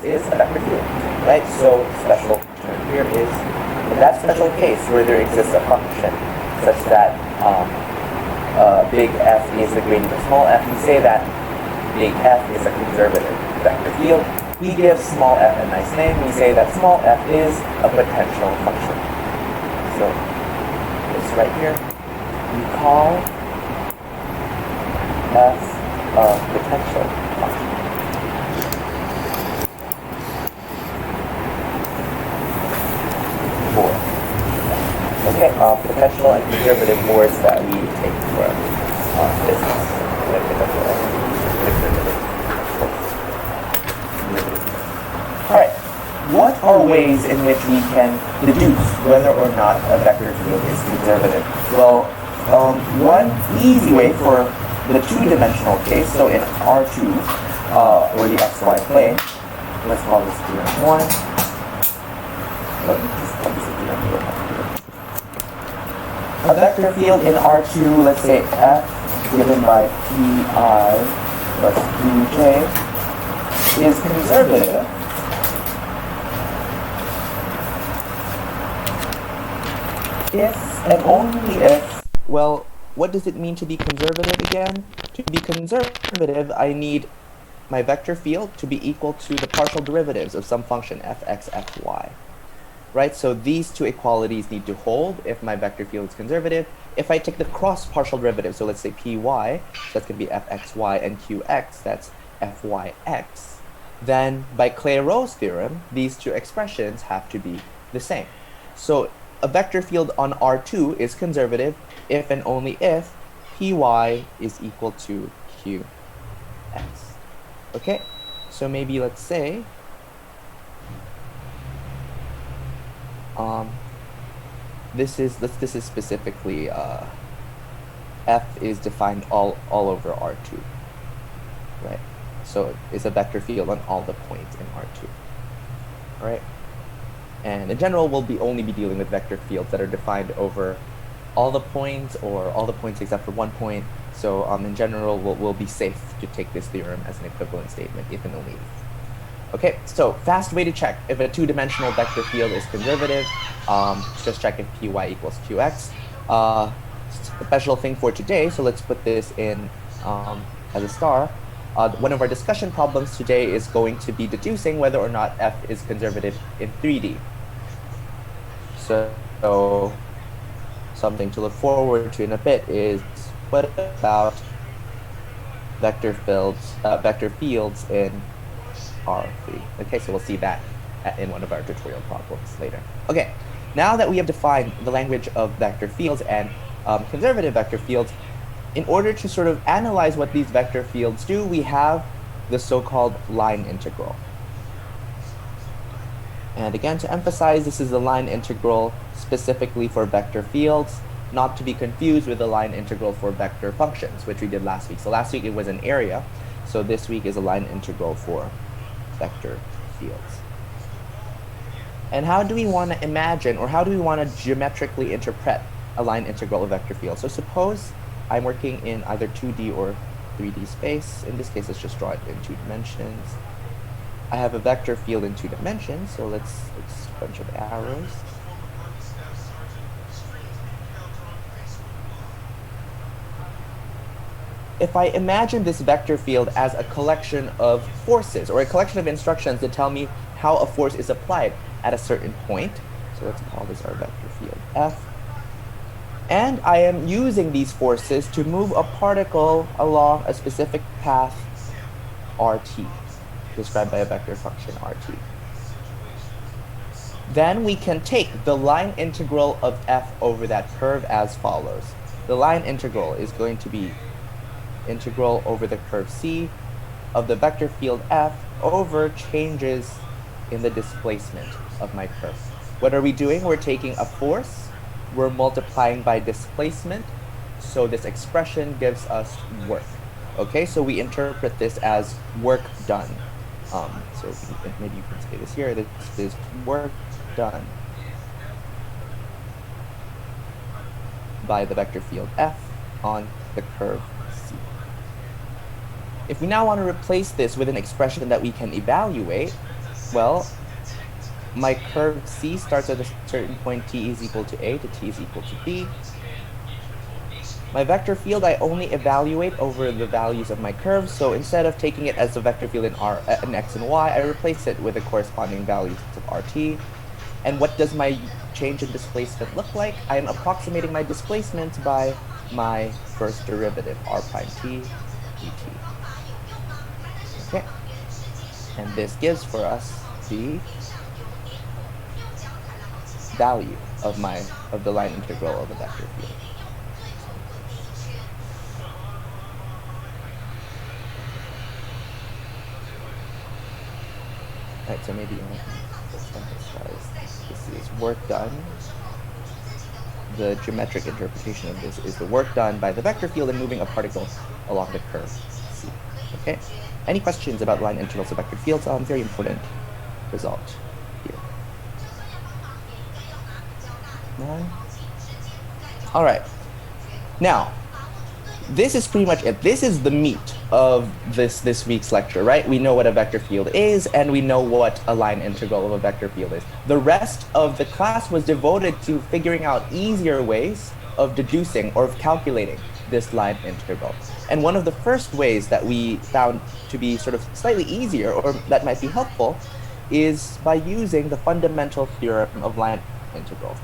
is a vector field, right? So special term here is in that special case where there exists a function such that big F is the gradient of small f, we say that big F is a conservative vector field. We give small f a nice name. We say that small f is a potential function. So it's right here. We call f a potential function. Okay, potential and conservative words that we take for business. Alright, what are ways in which we can deduce whether or not a vector field is conservative? Well, one easy way for the two-dimensional case, so in R2, or the xy plane, let's call this theorem 1. Let me just call this theorem 1. A vector field in R2, let's say f given by pi plus qj, is conservative if and only if, well, what does it mean to be conservative again? To be conservative, I need my vector field to be equal to the partial derivatives of some function fx, fy. Right, so these two equalities need to hold if my vector field is conservative. If I take the cross partial derivative, so let's say py, so that's going to be fxy, and qx, that's fyx, then by Clairaut's theorem, these two expressions have to be the same. So a vector field on R2 is conservative if and only if py is equal to qx. Okay, so maybe let's say this is specifically f is defined all over R2, right? So it's a vector field on all the points in R2, right? And in general, we'll only be dealing with vector fields that are defined over all the points or all the points except for one point. So in general, we'll be safe to take this theorem as an equivalent statement if and only if. Okay, so fast way to check if a two-dimensional vector field is conservative, just check if py equals qx. Special thing for today, so let's put this in as a star. One of our discussion problems today is going to be deducing whether or not f is conservative in 3D. So something to look forward to in a bit is what about vector fields in R3. Okay, so we'll see that in one of our tutorial problems later. Okay, now that we have defined the language of vector fields and conservative vector fields, in order to sort of analyze what these vector fields do, we have the so-called line integral. And again, to emphasize, this is a line integral specifically for vector fields, not to be confused with the line integral for vector functions, which we did last week. So last week it was an area, so this week is a line integral for vector fields. And how do we want to imagine, or how do we want to geometrically interpret a line integral of vector field? So suppose I'm working in either 2D or 3D space. In this case, let's just draw it in 2 dimensions. I have a vector field in 2 dimensions, so let's a bunch of arrows. If I imagine this vector field as a collection of forces, or a collection of instructions that tell me how a force is applied at a certain point, so let's call this our vector field F, and I am using these forces to move a particle along a specific path RT, described by a vector function RT. Then we can take the line integral of F over that curve as follows. The line integral is going to be integral over the curve C of the vector field F over changes in the displacement of my curve. What are we doing? We're taking a force, we're multiplying by displacement, so this expression gives us work. Okay, so we interpret this as work done. So maybe you can say this here, this is work done by the vector field F on the curve C. If we now want to replace this with an expression that we can evaluate, Well, my curve C starts at a certain point t is equal to a to t is equal to b. My vector field, I only evaluate over the values of my curve. So instead of taking it as a vector field in x and y, I replace it with the corresponding values of RT. And what does my change in displacement look like? I am approximating my displacement by my first derivative, r prime t dt. Okay. And this gives for us the value of the line integral of a vector field. All right, so maybe let's emphasize this is work done. The geometric interpretation of this is the work done by the vector field and moving a particle along the curve C. Okay. Any questions about line integrals of vector fields? Very important result here. None? All right. Now, this is pretty much it. This is the meat of this week's lecture, right? We know what a vector field is, and we know what a line integral of a vector field is. The rest of the class was devoted to figuring out easier ways of deducing or of calculating this line integral. And one of the first ways that we found to be sort of slightly easier, or that might be helpful, is by using the fundamental theorem of line integrals.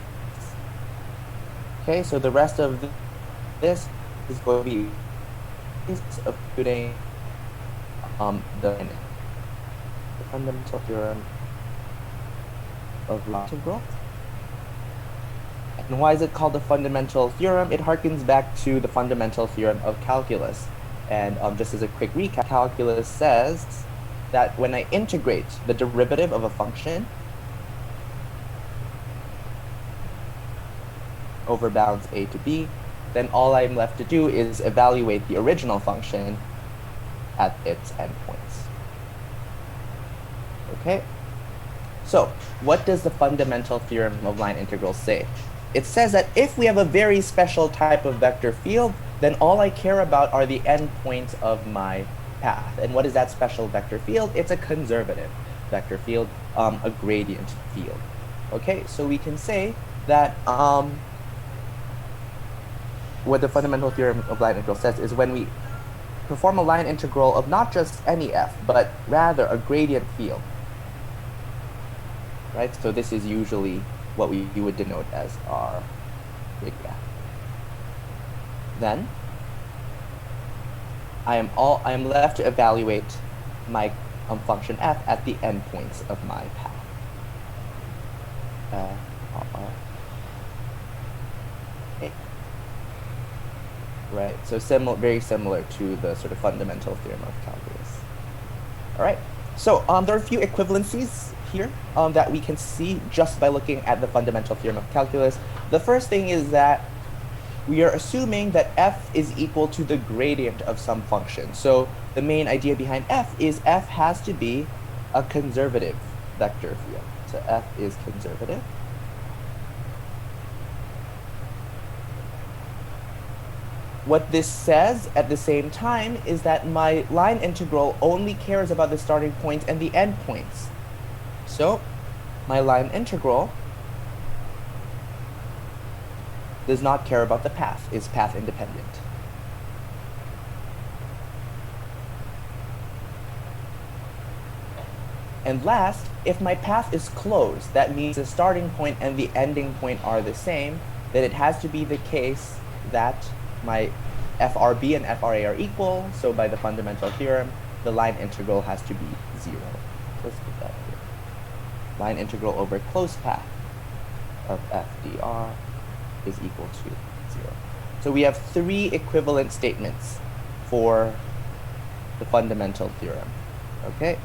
Okay, so the rest of this is going to be of putting the fundamental theorem of line integral. And why is it called the fundamental theorem? It harkens back to the fundamental theorem of calculus. And just as a quick recap, calculus says that when I integrate the derivative of a function over bounds a to b, then all I'm left to do is evaluate the original function at its endpoints. Okay? So, what does the fundamental theorem of line integrals say? It says that if we have a very special type of vector field, then all I care about are the endpoints of my path. And what is that special vector field? It's a conservative vector field, a gradient field. Okay, so we can say that what the fundamental theorem of line integral says is when we perform a line integral of not just any f, but rather a gradient field, right? So this is usually what we would denote as our gradient. Then I am left to evaluate my function f at the endpoints of my path. Okay. Right, so very similar to the sort of fundamental theorem of calculus. All right, so there are a few equivalencies here that we can see just by looking at the fundamental theorem of calculus. The first thing is that we are assuming that f is equal to the gradient of some function. So the main idea behind f is f has to be a conservative vector field. So f is conservative. What this says at the same time is that my line integral only cares about the starting point and the end points. So my line integral does not care about the path, is path independent. And last, if my path is closed, that means the starting point and the ending point are the same, then it has to be the case that my FRB and FRA are equal, so by the fundamental theorem, the line integral has to be 0. Let's put that here. Line integral over closed path of FDR is equal to 0. So we have 3 equivalent statements for the fundamental theorem. Okay?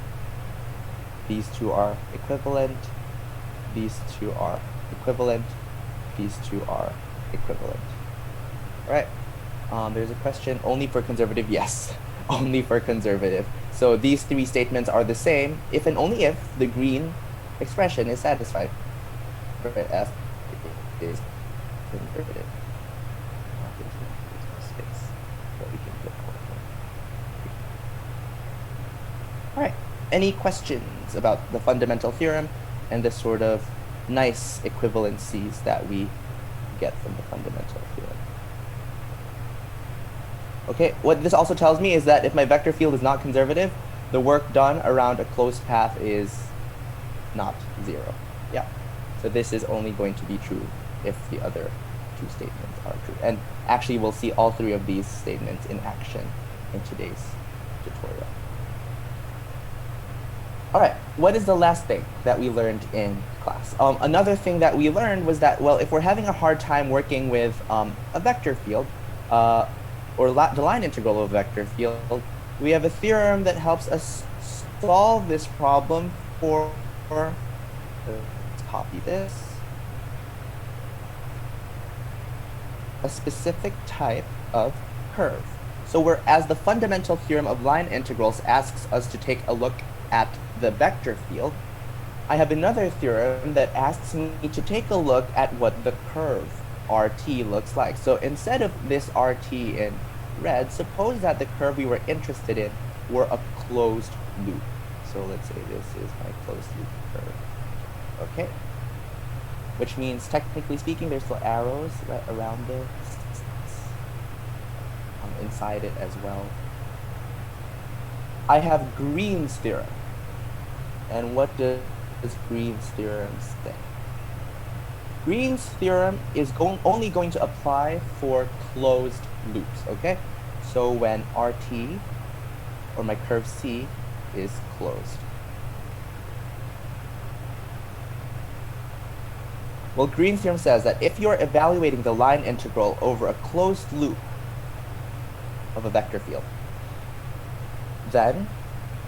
These 2 are equivalent, these 2 are equivalent, these 2 are equivalent. All right. There's a question, only for conservative? Yes, only for conservative. So these 3 statements are the same if and only if the green expression is satisfied. For f is conservative. All right. Any questions about the fundamental theorem and the sort of nice equivalencies that we get from the fundamental theorem? Okay, what this also tells me is that if my vector field is not conservative, the work done around a closed path is not 0. Yeah, so this is only going to be true if the other two statements are true. And actually, we'll see all three of these statements in action in today's tutorial. All right, what is the last thing that we learned in class? Another thing that we learned was that, well, if we're having a hard time working with a vector field, or the line integral of a vector field, we have a theorem that helps us solve this problem for, let's copy this, a specific type of curve. So whereas the fundamental theorem of line integrals asks us to take a look at the vector field, I have another theorem that asks me to take a look at what the curve RT looks like. So instead of this RT in red, suppose that the curve we were interested in were a closed loop. So let's say this is my closed loop curve. Okay. Which means, technically speaking, there's still arrows right around this, inside it as well. I have Green's theorem. And what does Green's theorem say? Green's theorem is only going to apply for closed loops, okay? So when RT, or my curve C, is closed. Well, Green's theorem says that if you're evaluating the line integral over a closed loop of a vector field, then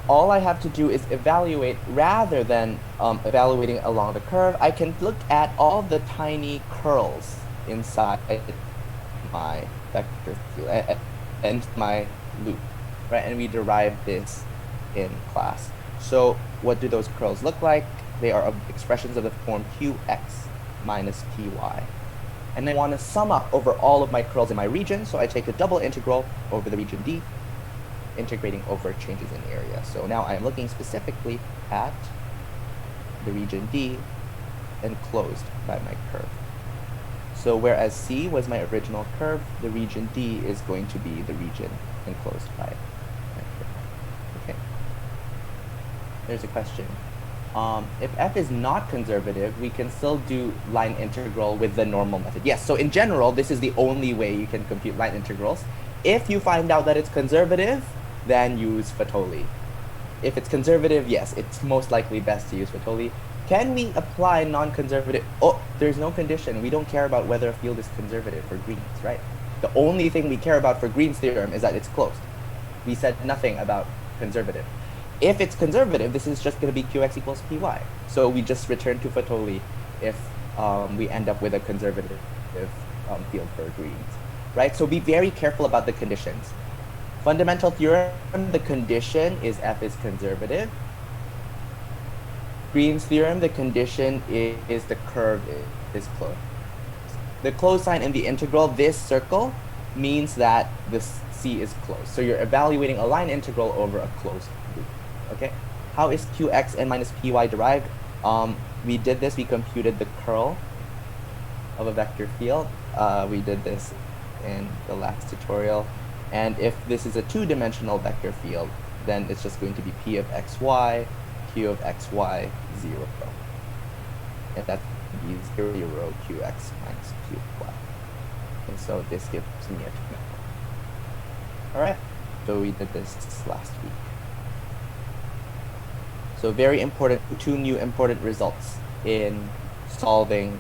all I have to do is evaluate, rather than evaluating along the curve, I can look at all the tiny curls inside my vector field and my loop, right? And we derived this in class. So what do those curls look like? They are expressions of the form qx minus py. And I want to sum up over all of my curls in my region, so I take a double integral over the region D, integrating over changes in area. So now I am looking specifically at the region D enclosed by my curve. So whereas C was my original curve, the region D is going to be the region enclosed by my curve. Okay. There's a question. If f is not conservative, we can still do line integral with the normal method. Yes, so in general, this is the only way you can compute line integrals. If you find out that it's conservative, then use Fatoli. If it's conservative, yes, it's most likely best to use Fatoli. Can we apply non-conservative? Oh, there's no condition. We don't care about whether a field is conservative for Green's, right? The only thing we care about for Green's theorem is that it's closed. We said nothing about conservative. If it's conservative, this is just going to be qx equals py. So we just return to Fatoli if we end up with a conservative field for Green's, right? So be very careful about the conditions. Fundamental theorem, the condition is f is conservative. Green's theorem, the condition is the curve is closed. The closed sign in the integral, this circle, means that this C is closed. So you're evaluating a line integral over a closed loop. Okay, how is qx n minus py derived? We did this, we computed the curl of a vector field. We did this in the last tutorial. And if this is a two-dimensional vector field, then it's just going to be p of xy, q of xy, 0. And that would be 0, 0, qx minus qy. And so this gives me a two-dimensional. All right, so we did this last week. So very important, two new important results in solving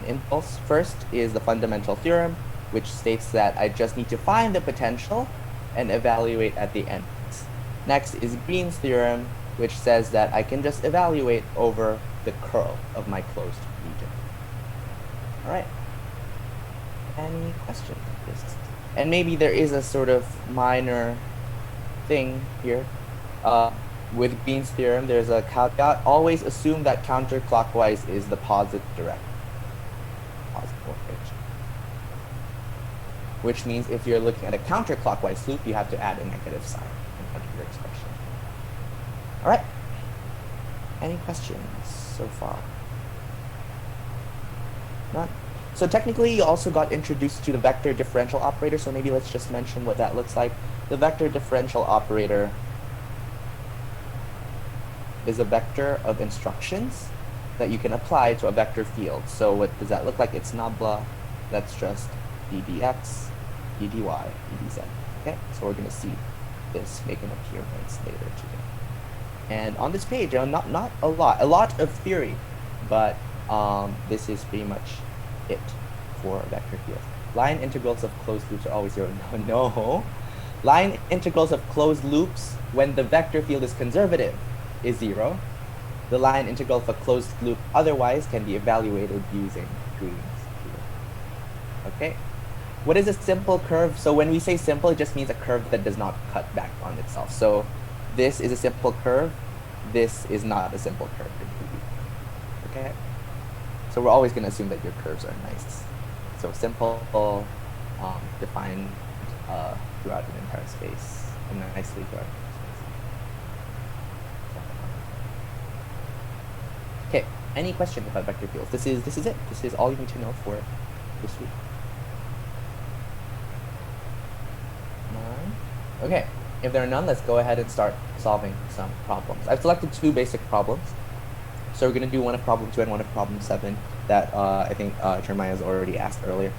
an impulse. First is the fundamental theorem, which states that I just need to find the potential and evaluate at the ends. Next is Green's theorem, which says that I can just evaluate over the curl of my closed region. All right. Any questions? And maybe there is a sort of minor thing here. With Green's theorem, there's a caveat. Always assume that counterclockwise is the positive voltage. Which means if you're looking at a counterclockwise loop, you have to add a negative sign in front of your expression. All right. Any questions so far? None? So technically, you also got introduced to the vector differential operator, so maybe let's just mention what that looks like. The vector differential operator is a vector of instructions that you can apply to a vector field. So what does that look like? It's nabla, that's just ddx, edy, edz. Okay, so we're going to see this make an appearance later today. And on this page, not a lot of theory, but this is pretty much it for a vector field. Line integrals of closed loops are always zero. No. Line integrals of closed loops when the vector field is conservative is 0. The line integral of a closed loop otherwise can be evaluated using Green's rule. Okay. What is a simple curve? So when we say simple, it just means a curve that does not cut back on itself. So this is a simple curve. This is not a simple curve. Okay. So we're always going to assume that your curves are nice. So simple, defined throughout an entire space, and nicely throughout an entire space. Okay. Any questions about vector fields? This is it. This is all you need to know for this week. Okay. If there are none, let's go ahead and start solving some problems. I've selected 2 basic problems. So we're going to do one of problem 2 and one of problem 7 that I think Jeremiah has already asked earlier.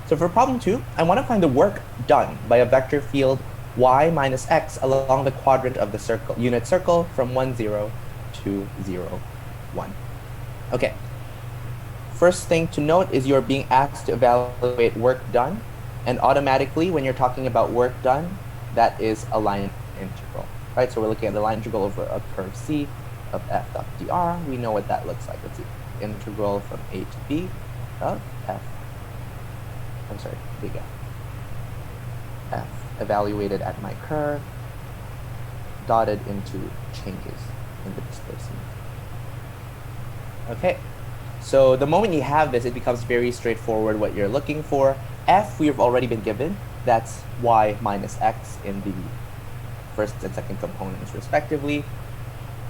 So for problem 2, I want to find the work done by a vector field y minus x along the quadrant of the circle, unit circle from 1, 0 to 0, 1. Okay. First thing to note is you're being asked to evaluate work done. And automatically, when you're talking about work done, that is a line integral, right? So we're looking at the line integral over a curve C of f dot dr. We know what that looks like. Let's see. Integral from a to b of f. I'm sorry, big F. F evaluated at my curve, dotted into changes in the displacement. Okay. So the moment you have this, it becomes very straightforward what you're looking for. F we have already been given. That's y minus x in the first and second components respectively.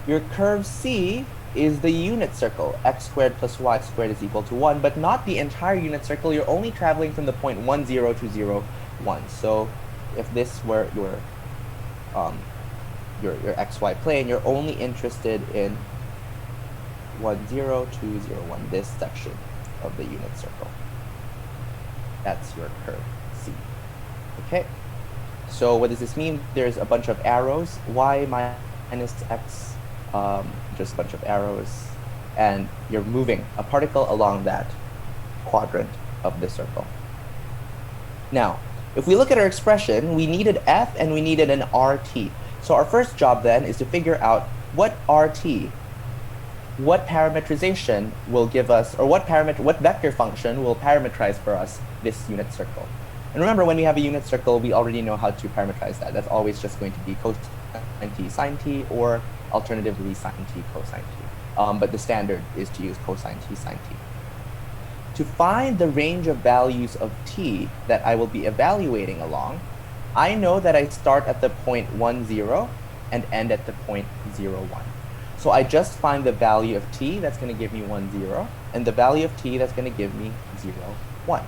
Your curve C is the unit circle. X squared plus y squared is equal to 1, but not the entire unit circle. You're only traveling from the point 1, 0 to 0, 1. So if this were your xy plane, you're only interested in 1, 0 to 0, 1, this section of the unit circle. That's your curve C. Okay, so what does this mean? There's a bunch of arrows, y minus x, just a bunch of arrows, and you're moving a particle along that quadrant of the circle. Now, if we look at our expression, we needed f and we needed an rt. So our first job then is to figure out what rt, what parametrization will give us, or what vector function will parametrize for us this unit circle. And remember, when we have a unit circle, we already know how to parametrize that. That's always just going to be cosine t sine t, or alternatively sine t cosine t. But the standard is to use cosine t sine t. To find the range of values of t that I will be evaluating along, I know that I start at the point 1, 0 and end at the point 0, 1. So I just find the value of t that's going to give me 1, 0, and the value of t that's going to give me 0, 1.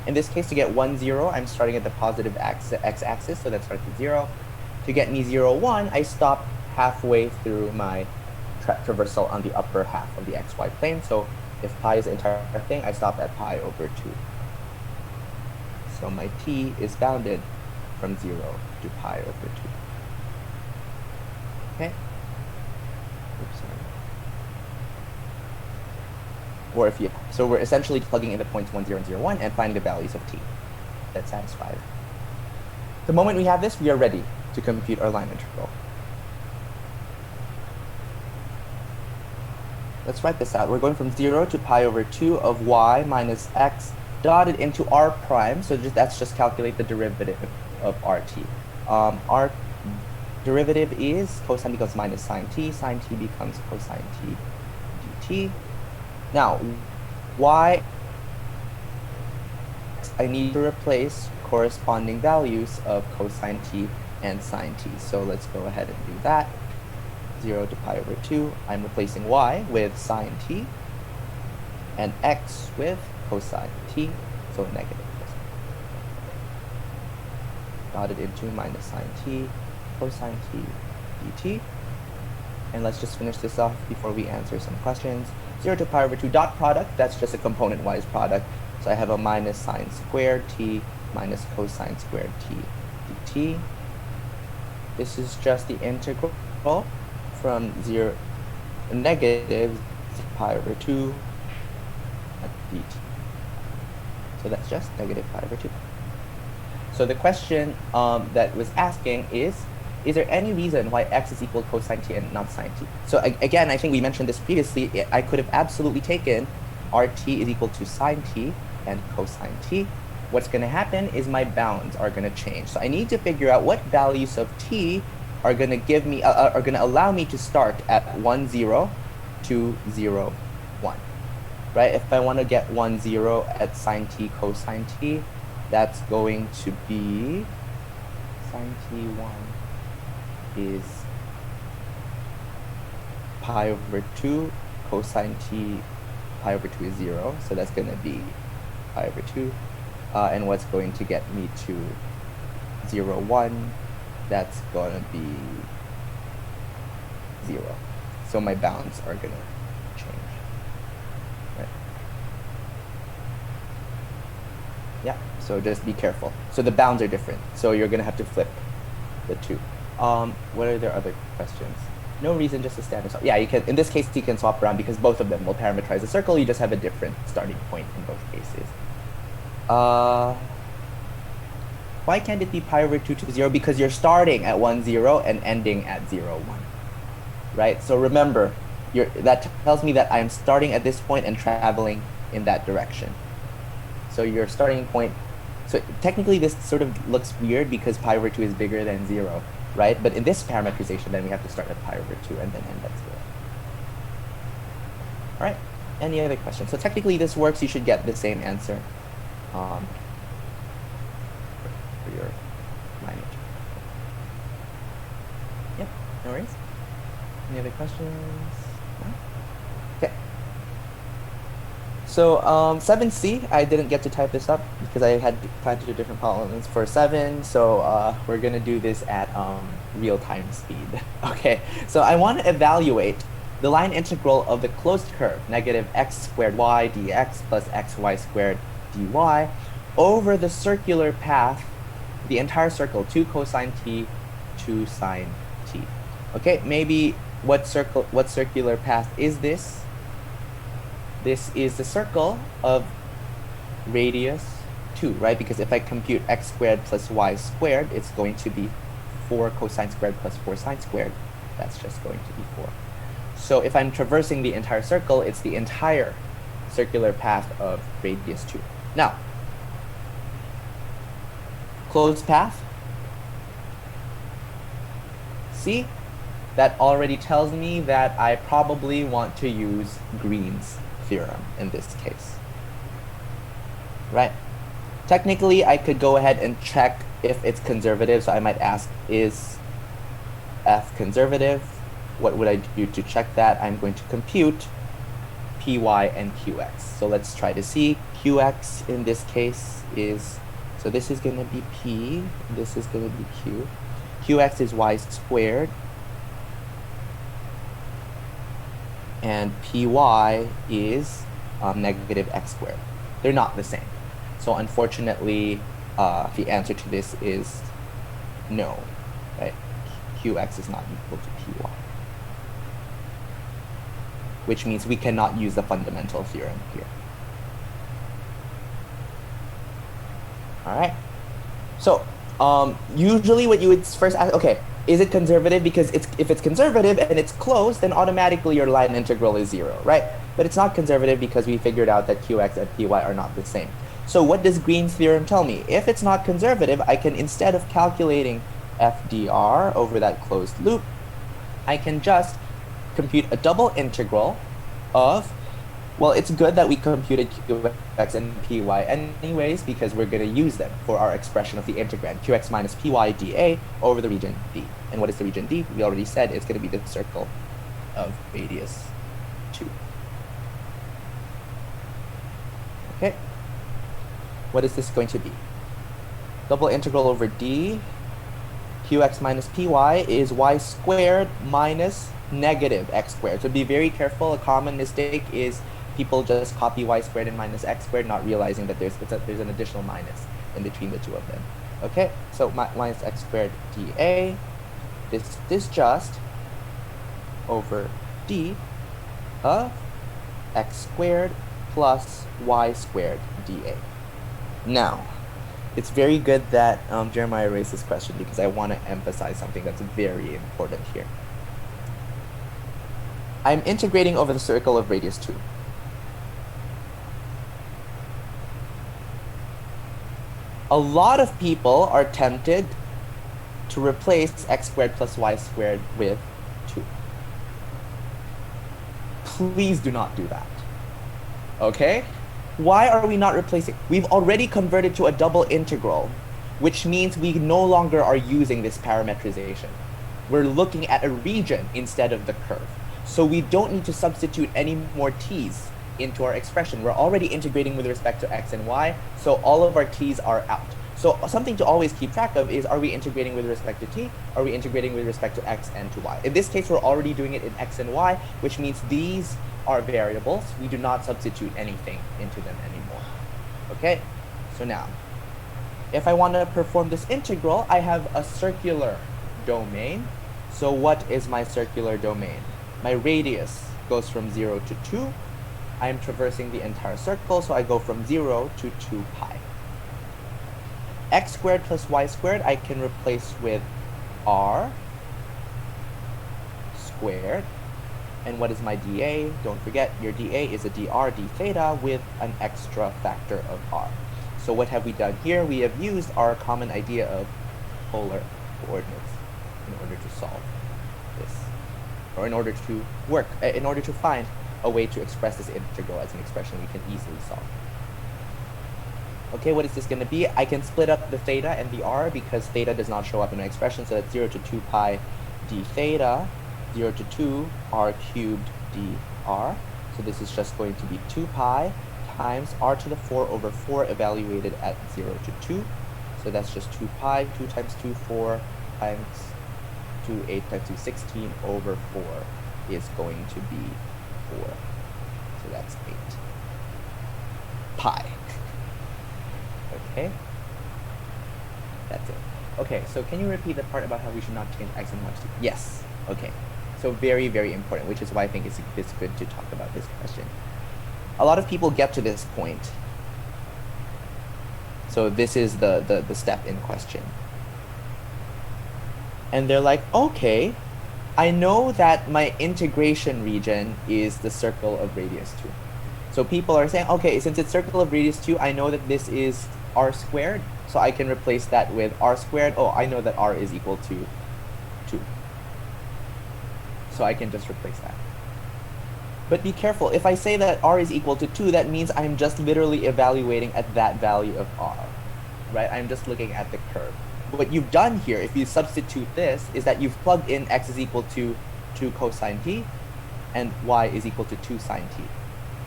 In this case, to get 1, 0, I'm starting at the positive x-axis, so that starts at 0. To get me 0, 1, I stop halfway through my traversal on the upper half of the xy plane. So if pi is the entire thing, I stop at pi over 2. So my t is bounded from 0 to pi over 2. Okay? Oops, sorry. Or if you, so we're essentially plugging in the points 1, 0, and 0, 1 and finding the values of t that satisfy it. The moment we have this, we are ready to compute our line integral. Let's write this out. We're going from 0 to pi over 2 of y minus x dotted into r prime. So that's just calculate the derivative of rt. Our derivative is cosine becomes minus sine t becomes cosine t dt. Now, y, I need to replace corresponding values of cosine t and sine t. So let's go ahead and do that. 0 to pi over 2. I'm replacing y with sine t, and x with cosine t, so negative cosine. Dotted into minus sine t, cosine t, dt. And let's just finish this off before we answer some questions. 0 to pi over 2 dot product, that's just a component-wise product. So I have a minus sine squared t minus cosine squared t dt. This is just the integral from negative to pi over 2 dt. So that's just negative pi over 2. So the question that was asking is there any reason why x is equal to cosine t and not sine t? So again, I think we mentioned this previously. I could have absolutely taken rt is equal to sine t and cosine t. What's going to happen is my bounds are going to change. So I need to figure out what values of t are going to give me, are going to allow me to start at 1, 0, 2, 0, 1. Right? If I want to get 1, 0 at sine t, cosine t, that's going to be sine t1 is pi over 2, cosine t, pi over 2 is 0, so that's going to be pi over 2. And what's going to get me to 0, 1, that's going to be 0. So my bounds are going to change. Right? Yeah, so just be careful. So the bounds are different, so you're going to have to flip the two. What are their other questions? No reason, just a standard swap. Yeah, you can. In this case, you can swap around because both of them will parameterize the circle. You just have a different starting point in both cases. Why can't it be pi over 2 to 0? Because you're starting at 1, 0 and ending at 0, 1. Right? So remember, that tells me that I'm starting at this point and traveling in that direction. So your starting point. So technically, this sort of looks weird because pi over 2 is bigger than 0. Right? But in this parameterization, then we have to start at pi over 2 and then end at 0. All right. Any other questions? So technically, this works. You should get the same answer for your line integral. Yep. No worries. Any other questions? No? Okay. So 7C, I didn't get to type this up because I had planned to do different problems for 7. So we're going to do this at real-time speed. Okay, so I want to evaluate the line integral of the closed curve, negative x squared y dx plus xy squared dy, over the circular path, the entire circle, 2 cosine t, 2 sine t. Okay, maybe what circular path is this? This is the circle of radius 2, right? Because if I compute x squared plus y squared, it's going to be 4 cosine squared plus 4 sine squared. That's just going to be 4. So if I'm traversing the entire circle, it's the entire circular path of radius 2. Now, closed path. See? That already tells me that I probably want to use Green's theorem in this case. Right? Technically, I could go ahead and check if it's conservative. So I might ask, is f conservative? What would I do to check that? I'm going to compute py and qx. So let's try to see. Qx in this case is, so this is going to be p, this is going to be q. Qx is y squared, and py is negative x squared. They're not the same. So unfortunately, the answer to this is no, right? Qx is not equal to py, which means we cannot use the fundamental theorem here. All right. So usually what you would first ask, okay, is it conservative? Because if it's conservative and it's closed, then automatically your line integral is 0, right? But it's not conservative because we figured out that qx and py are not the same. So what does Green's theorem tell me? If it's not conservative, I can, instead of calculating FDR over that closed loop, I can just compute a double integral of Well, it's good that we computed qx and py anyways, because we're going to use them for our expression of the integrand, qx minus py dA over the region D. And what is the region D? We already said it's going to be the circle of radius 2. Okay. What is this going to be? Double integral over D, qx minus py is y squared minus negative x squared. So be very careful. A common mistake is people just copy y squared and minus x squared, not realizing that there's an additional minus in between the two of them. Okay, so minus x squared dA, this just over d of x squared plus y squared dA. Now, it's very good that Jeremiah raised this question, because I want to emphasize something that's very important here. I'm integrating over the circle of radius 2. A lot of people are tempted to replace x squared plus y squared with 2. Please do not do that. Okay? Why are we not replacing? We've already converted to a double integral, which means we no longer are using this parametrization. We're looking at a region instead of the curve. So we don't need to substitute any more t's into our expression. We're already integrating with respect to x and y, so all of our t's are out. So something to always keep track of is, are we integrating with respect to t? Are we integrating with respect to x and to y? In this case, we're already doing it in x and y, which means these are variables. We do not substitute anything into them anymore. Okay, so now, if I want to perform this integral, I have a circular domain. So what is my circular domain? My radius goes from 0 to 2. I am traversing the entire circle, so I go from 0 to 2 pi. X squared plus y squared I can replace with r squared. And what is my dA? Don't forget, your dA is a dr d theta with an extra factor of r. So what have we done here? We have used our common idea of polar coordinates in order to solve this, or in order to find a way to express this integral as an expression we can easily solve. Okay, what is this going to be? I can split up the theta and the r, because theta does not show up in my expression, so that's 0 to 2 pi d theta, 0 to 2 r cubed dr. So this is just going to be 2 pi times r to the 4 over 4 evaluated at 0 to 2. So that's just 2 pi, 2 times 2, 4 times 2, 8 times 2, 16 over 4 is going to be 4. So that's 8 pi. Okay, that's it. Okay, so can you repeat the part about how we should not change x and y to? Yes. Okay, so very, very important, which is why I think it's good to talk about this question. A lot of people get to this point. So this is the step in question. And they're like, okay, I know that my integration region is the circle of radius 2. So people are saying, okay, since it's circle of radius 2, I know that this is r squared, so I can replace that with r squared. Oh, I know that r is equal to 2. So I can just replace that. But be careful, if I say that r is equal to 2, that means I'm just literally evaluating at that value of r, right? I'm just looking at the curve. What you've done here, if you substitute this, is that you've plugged in x is equal to 2 cosine t, and y is equal to 2 sine t.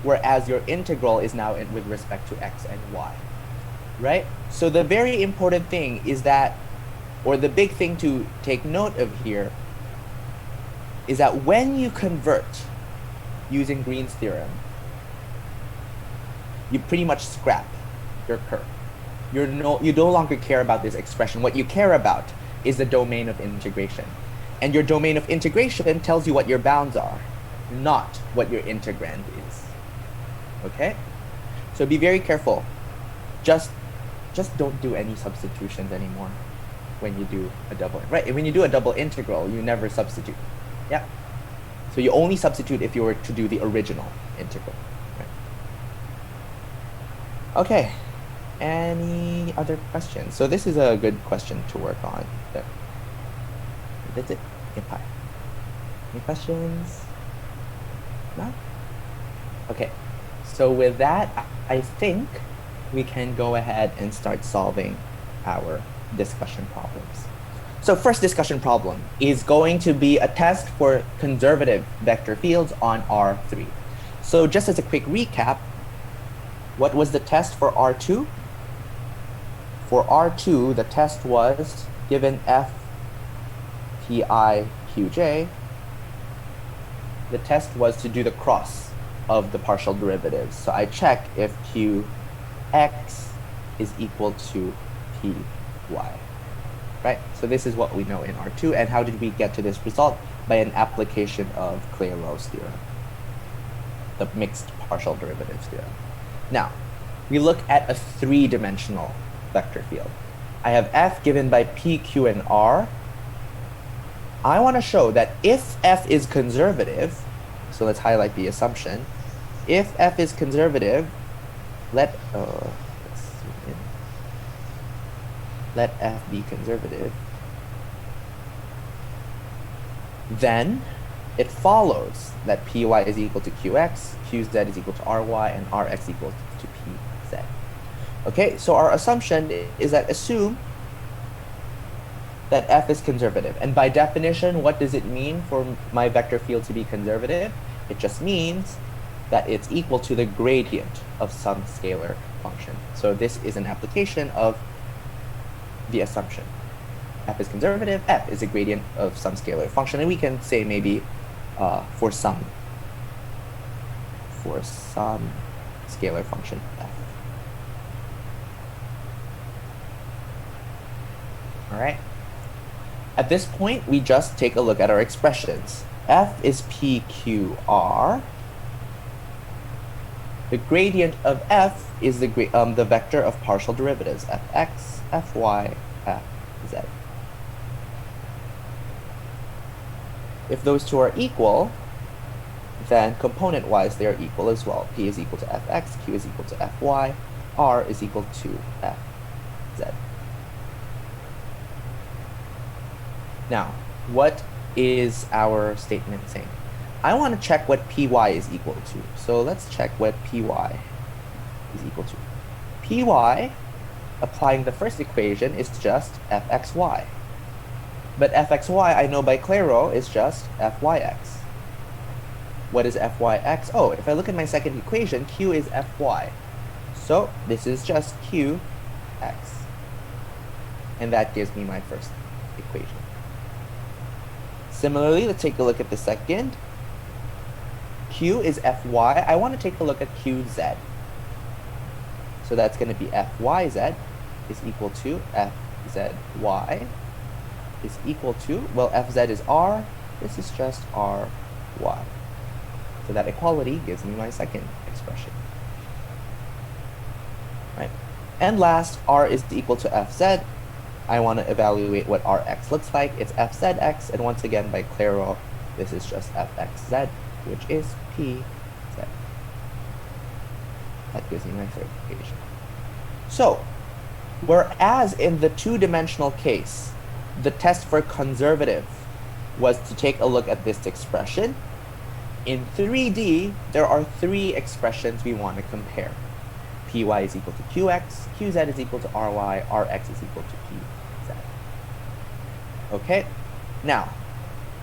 Whereas your integral is now with respect to x and y, right? So the very important thing is that, or the big thing to take note of here, is that when you convert using Green's theorem, you pretty much scrap your curve. You no longer care about this expression. What you care about is the domain of integration. And your domain of integration tells you what your bounds are, not what your integrand is. Okay? So be very careful. Just don't do any substitutions anymore when you do a double, right? When you do a double integral, you never substitute. Yeah. So you only substitute if you were to do the original integral. Right? Okay. Any other questions? So this is a good question to work on. That's it. Okay, pi. Any questions? No? Okay. So with that, I think we can go ahead and start solving our discussion problems. So first discussion problem is going to be a test for conservative vector fields on R3. So just as a quick recap, what was the test for R2? For R2, the test was given f pi qj, the test was to do the cross of the partial derivatives. So I check if qx is equal to py, right? So this is what we know in R2. And how did we get to this result? By an application of Clairaut's theorem, the mixed partial derivatives theorem. Now, we look at a three-dimensional vector field. I have f given by p, q, and r. I want to show that if f is conservative, so let's highlight the assumption. If f is conservative, let f be conservative, then it follows that py is equal to qx, qz is equal to ry, and rx equals to pz. Okay, so our assumption is that assume that f is conservative. And by definition, what does it mean for my vector field to be conservative? It just means that it's equal to the gradient of some scalar function. So this is an application of the assumption. F is conservative, f is a gradient of some scalar function. And we can say maybe for some scalar function f. All right. At this point, we just take a look at our expressions. F is PQR. The gradient of f is the vector of partial derivatives, fx, fy, fz. If those two are equal, then component-wise they are equal as well. P is equal to fx, q is equal to fy, r is equal to fz. Now, what is our statement saying? I want to check what py is equal to. So let's check what py is equal to. Py, applying the first equation, is just fxy. But fxy, I know by Clairaut, is just fyx. What is fyx? Oh, if I look at my second equation, q is fy. So this is just qx. And that gives me my first equation. Similarly, let's take a look at the second. Q is fy. I want to take a look at qz. So that's going to be fyz is equal to fzy is equal to, well, fz is r. This is just ry. So that equality gives me my second expression. Right. And last, r is equal to fz. I want to evaluate what Rx looks like. It's fzx, and once again, by Clairaut, this is just fxz, which is pz. That gives me my third equation. So, whereas in the two-dimensional case, the test for conservative was to take a look at this expression, in 3D, there are three expressions we want to compare. Py is equal to qx, qz is equal to ry, rx is equal to pz. Okay, now,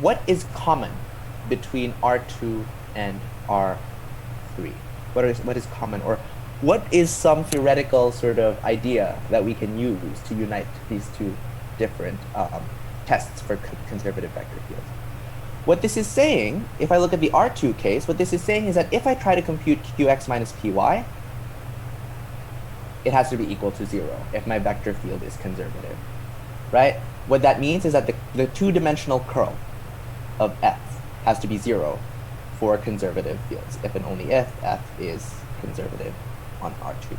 what is common between R2 and R3? What is common, or what is some theoretical sort of idea that we can use to unite these two different tests for conservative vector fields? What this is saying, if I look at the R2 case, what this is saying is that if I try to compute qx minus py, it has to be equal to 0 if my vector field is conservative, right? What that means is that the two-dimensional curl of f has to be 0 for conservative fields, if and only if f is conservative on R2.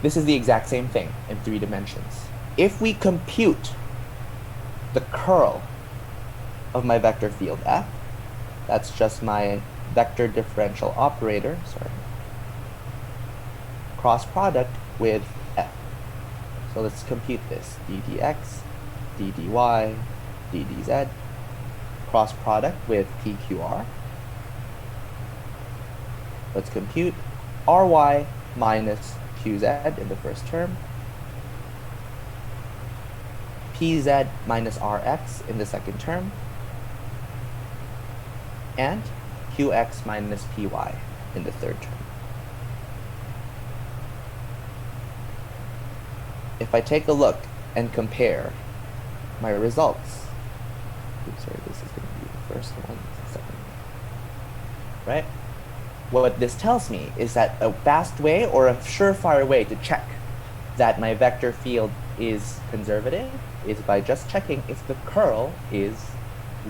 This is the exact same thing in 3 dimensions. If we compute the curl of my vector field f, that's just my vector differential operator, cross product with f. So let's compute this. ddx, ddy, ddz, cross product with pqr. Let's compute ry minus qz in the first term, pz minus rx in the second term, and qx minus py in the third term. If I take a look and compare my results, oops, sorry, this is going to be the first one, the second one, right? What this tells me is that a fast way or a surefire way to check that my vector field is conservative is by just checking if the curl is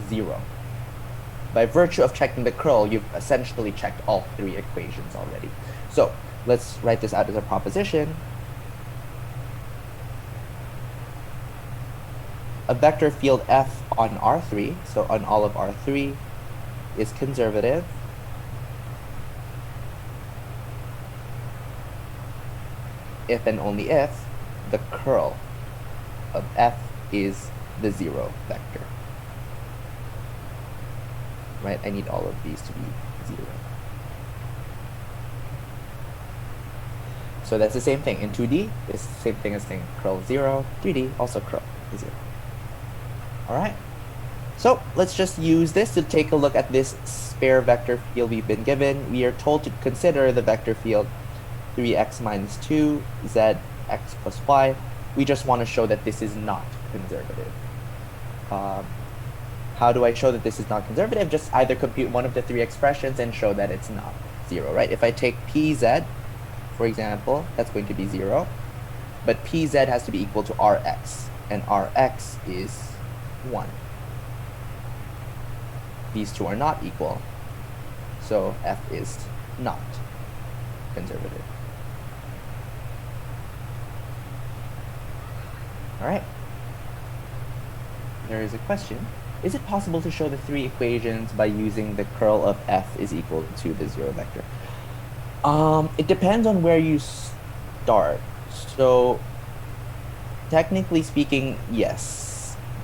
0. By virtue of checking the curl, you've essentially checked all 3 equations already. So let's write this out as a proposition. A vector field f on R3, so on all of R3, is conservative if and only if the curl of f is the 0 vector. Right? I need all of these to be 0. So that's the same thing. In 2D, it's the same thing as saying curl 0. 3D, also curl 0. Alright, so let's just use this to take a look at this spare vector field we've been given. We are told to consider the vector field 3x minus 2, z, x plus y. We just want to show that this is not conservative. How do I show that this is not conservative? Just either compute one of the 3 expressions and show that it's not 0, right? If I take pz, for example, that's going to be 0. But pz has to be equal to rx, and rx is 1. These two are not equal, so f is not conservative. Alright. There is a question. Is it possible to show the 3 equations by using the curl of f is equal to the 0 vector? It depends on where you start. So, technically speaking, yes.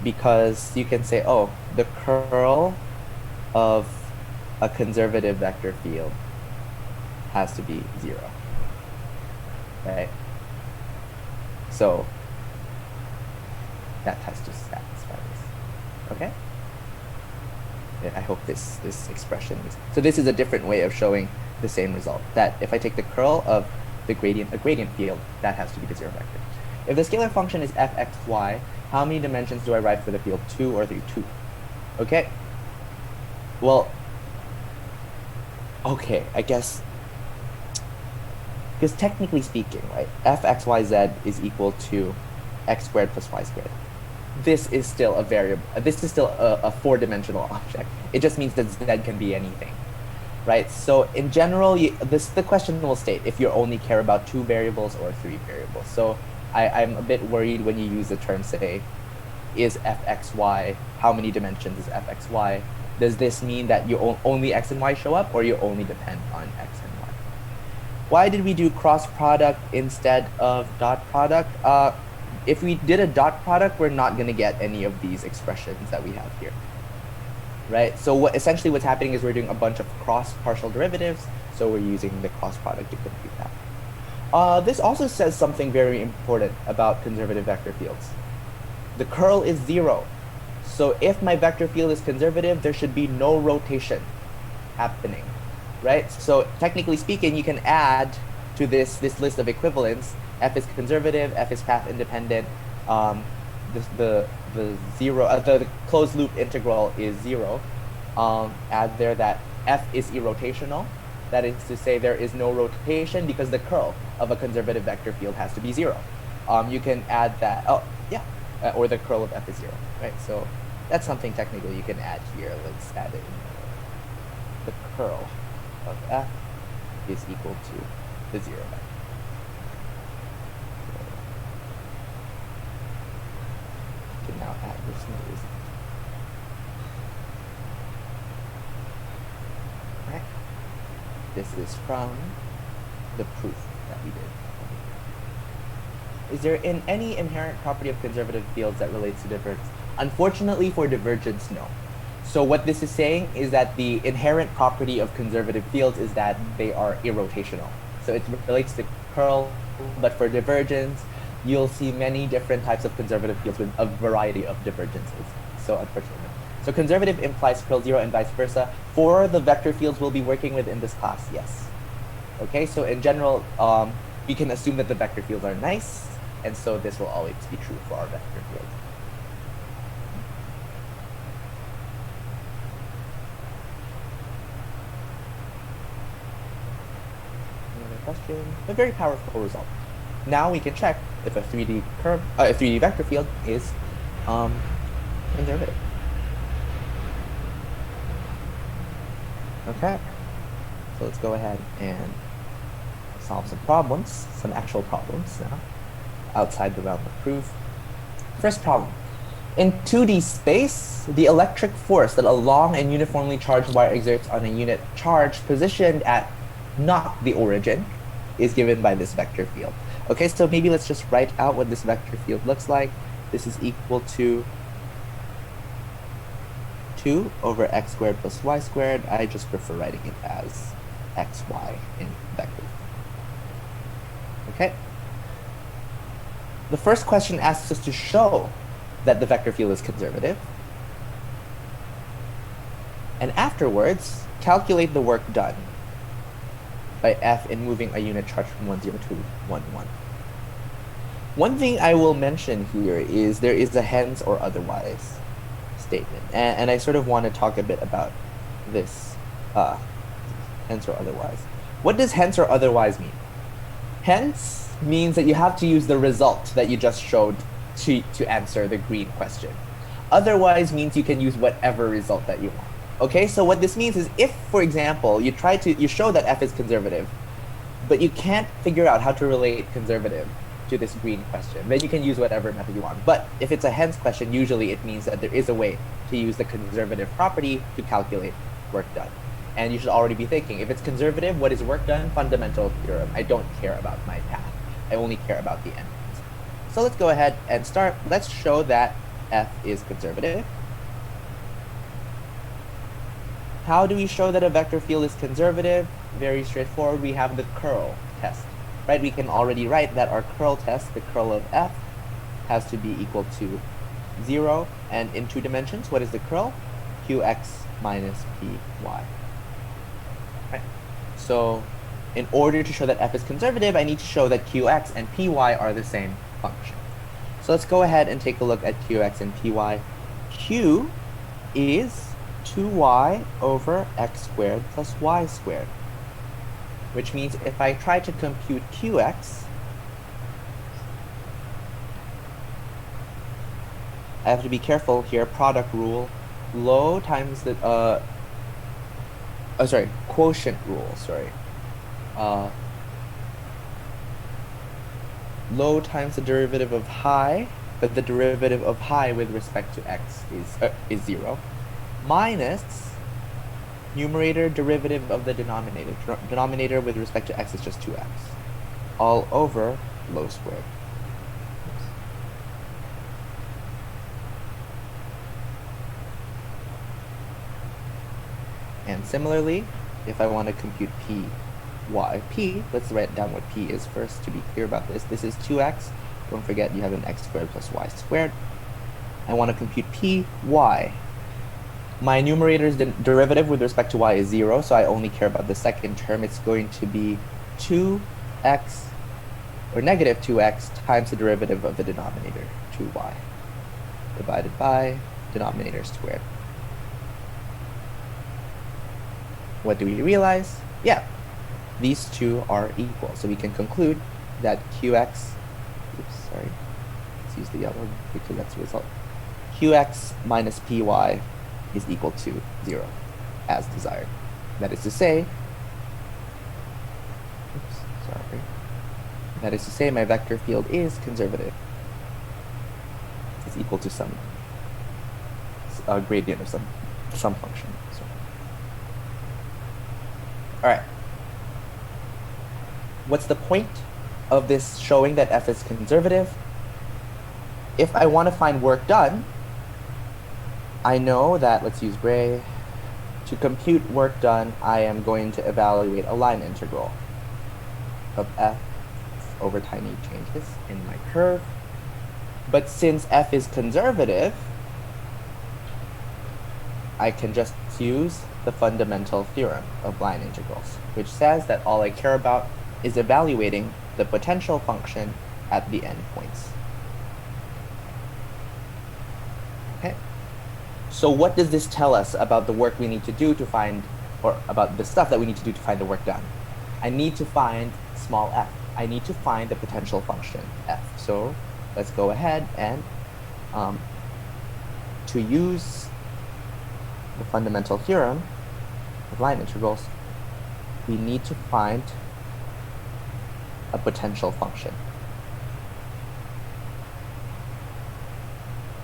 Because you can say, oh, the curl of a conservative vector field has to be 0, right? So that has to satisfy this, okay? I hope this expression is, so this is a different way of showing the same result, that if I take the curl of a gradient field, that has to be the 0 vector. If the scalar function is fxy, how many dimensions do I write for the field? 2 or 3? 2. Okay. Well, okay, I guess, because technically speaking, right, fxyz is equal to x squared plus y squared. This is still a variable. This is still a 4-dimensional object. It just means that z can be anything, right? So in general, the question will state if you only care about 2 variables or 3 variables. So I'm a bit worried when you use the term, say, is fxy, how many dimensions is fxy? Does this mean that you only x and y show up, or you only depend on x and y? Why did we do cross product instead of dot product? If we did a dot product, we're not going to get any of these expressions that we have here, right? So essentially what's happening is we're doing a bunch of cross partial derivatives, so we're using the cross product to compute that. This also says something very important about conservative vector fields. The curl is 0. So if my vector field is conservative, there should be no rotation happening, right? So technically speaking, you can add to this list of equivalents. F is conservative, F is path independent, the closed loop integral is 0. Add there that F is irrotational. That is to say there is no rotation because the curl of a conservative vector field has to be 0. You can add that, or the curl of f is 0, right? So that's something technically you can add here. Let's add it. The curl of f is equal to the 0 vector. You can now add this new result. Right? This is from the proof that we did. Is there any inherent property of conservative fields that relates to divergence? Unfortunately for divergence, no. So what this is saying is that the inherent property of conservative fields is that they are irrotational. So it relates to curl, but for divergence, you'll see many different types of conservative fields with a variety of divergences. So unfortunately. So conservative implies curl zero and vice versa. For the vector fields we'll be working with in this class, yes. Okay, so in general, we can assume that the vector fields are nice, and so this will always be true for our vector field. Another question, a very powerful result. Now we can check if a 3D curve, a 3D vector field is conservative. Okay, so let's go ahead and solve some problems, some actual problems now, outside the realm of proof. First problem. In 2D space, the electric force that a long and uniformly charged wire exerts on a unit charge positioned at not the origin is given by this vector field. Okay, so maybe let's just write out what this vector field looks like. This is equal to 2 over x squared plus y squared. I just prefer writing it as xy in vector. Okay. The first question asks us to show that the vector field is conservative. And afterwards, calculate the work done by F in moving a unit charge from 1, 0 to 1, 1. One thing I will mention here is there is a hence or otherwise statement. And I sort of want to talk a bit about this hence or otherwise. What does hence or otherwise mean? Hence means that you have to use the result that you just showed to answer the green question. Otherwise means you can use whatever result that you want. Okay, so what this means is if, for example, you show that F is conservative, but you can't figure out how to relate conservative to this green question, then you can use whatever method you want. But if it's a hence question, usually it means that there is a way to use the conservative property to calculate work done. And you should already be thinking, if it's conservative, what is work done? Fundamental theorem. I don't care about my path. I only care about the end. So let's go ahead and start. Let's show that F is conservative. How do we show that a vector field is conservative? Very straightforward. We have the curl test, right? We can already write that our curl test, the curl of F, has to be equal to 0. And in 2 dimensions, what is the curl? Qx minus Py. Right. So in order to show that F is conservative, I need to show that Qx and Py are the same function. So let's go ahead and take a look at Qx and Py. Q is 2y over x squared plus y squared, which means if I try to compute Qx, I have to be careful here, product rule, low times the, quotient rule, low times the derivative of high, but the derivative of high with respect to x is 0, minus numerator derivative of the denominator. Denominator with respect to x is just 2x, all over low squared. And similarly, if I want to compute P, let's write down what P is first to be clear about this. This is 2x. Don't forget you have an x squared plus y squared. I want to compute Py. My numerator's derivative with respect to y is 0, so I only care about the second term. It's going to be 2x, or negative 2x, times the derivative of the denominator, 2y, divided by denominator squared. What do we realize? Yeah, these two are equal. So we can conclude that Qx, let's use the yellow because that's the result. Qx minus Py is equal to 0, as desired. That is to say, that is to say my vector field is conservative. It's equal to some gradient of some function. So. All right. What's the point of this showing that F is conservative? If I want to find work done, I know that, let's use gray. To compute work done, I am going to evaluate a line integral of f over tiny changes in my curve. But since f is conservative, I can just use the fundamental theorem of line integrals, which says that all I care about is evaluating the potential function at the endpoints. Okay. So what does this tell us about the work we need to do to find, or about the stuff that we need to do to find the work done? I need to find small f. I need to find the potential function f. So let's go ahead and to use the fundamental theorem of line integrals, we need to find a potential function.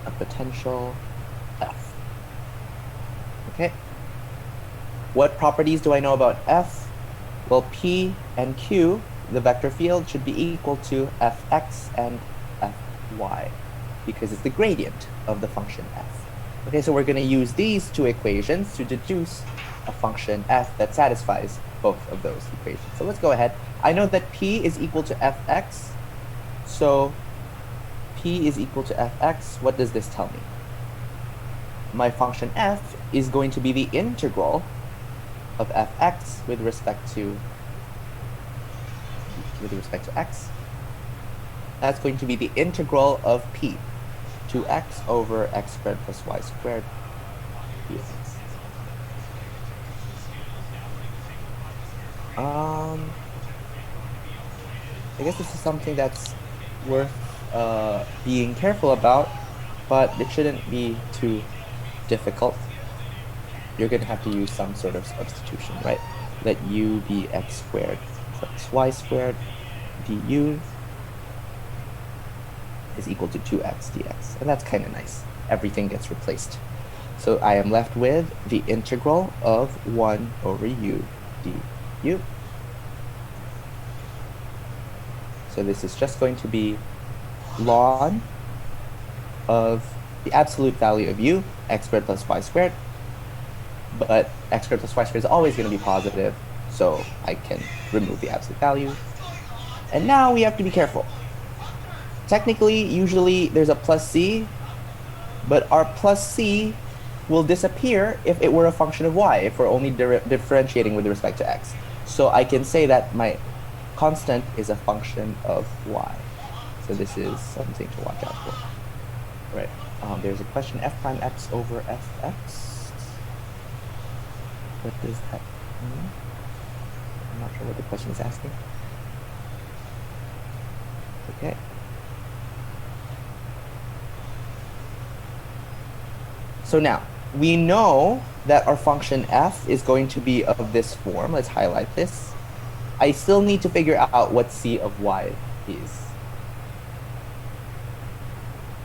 A potential f. Okay. What properties do I know about f? Well, p and q, the vector field, should be equal to fx and fy, because it's the gradient of the function f. Okay, so we're going to use these two equations to deduce a function f that satisfies both of those equations. So let's go ahead. I know that p is equal to fx, so p is equal to fx. What does this tell me? My function f is going to be the integral of fx with respect to x. That's going to be the integral of p, 2x over x squared plus y squared dx. I guess this is something that's worth being careful about, but it shouldn't be too difficult. You're going to have to use some sort of substitution, right? Let u be x squared plus y squared du is equal to 2x dx. And that's kind of nice. Everything gets replaced. So I am left with the integral of 1 over u du. So this is just going to be ln of the absolute value of u, x squared plus y squared. But x squared plus y squared is always going to be positive, so I can remove the absolute value. And now we have to be careful. Technically, usually there's a plus c, but our plus c will disappear if it were a function of y, if we're only differentiating with respect to x. So I can say that my constant is a function of y. So this is something to watch out for. Right. There's a question, f prime x over fx. What does that mean? I'm not sure what the question is asking. Okay. So now, we know that our function f is going to be of this form. Let's highlight this. I still need to figure out what c of y is.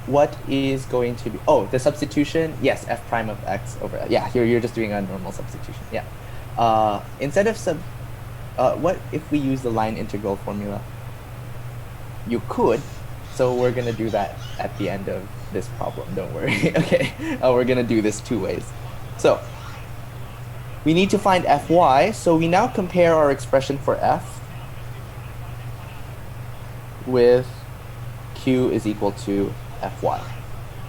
What is going to be, oh, the substitution? Yes, f prime of x over, yeah, here you're just doing a normal substitution, yeah. Instead of what if we use the line integral formula? You could, so we're gonna do that at the end of this problem, don't worry, okay? We're gonna do this two ways. So, we need to find fy, so we now compare our expression for f with q is equal to fy,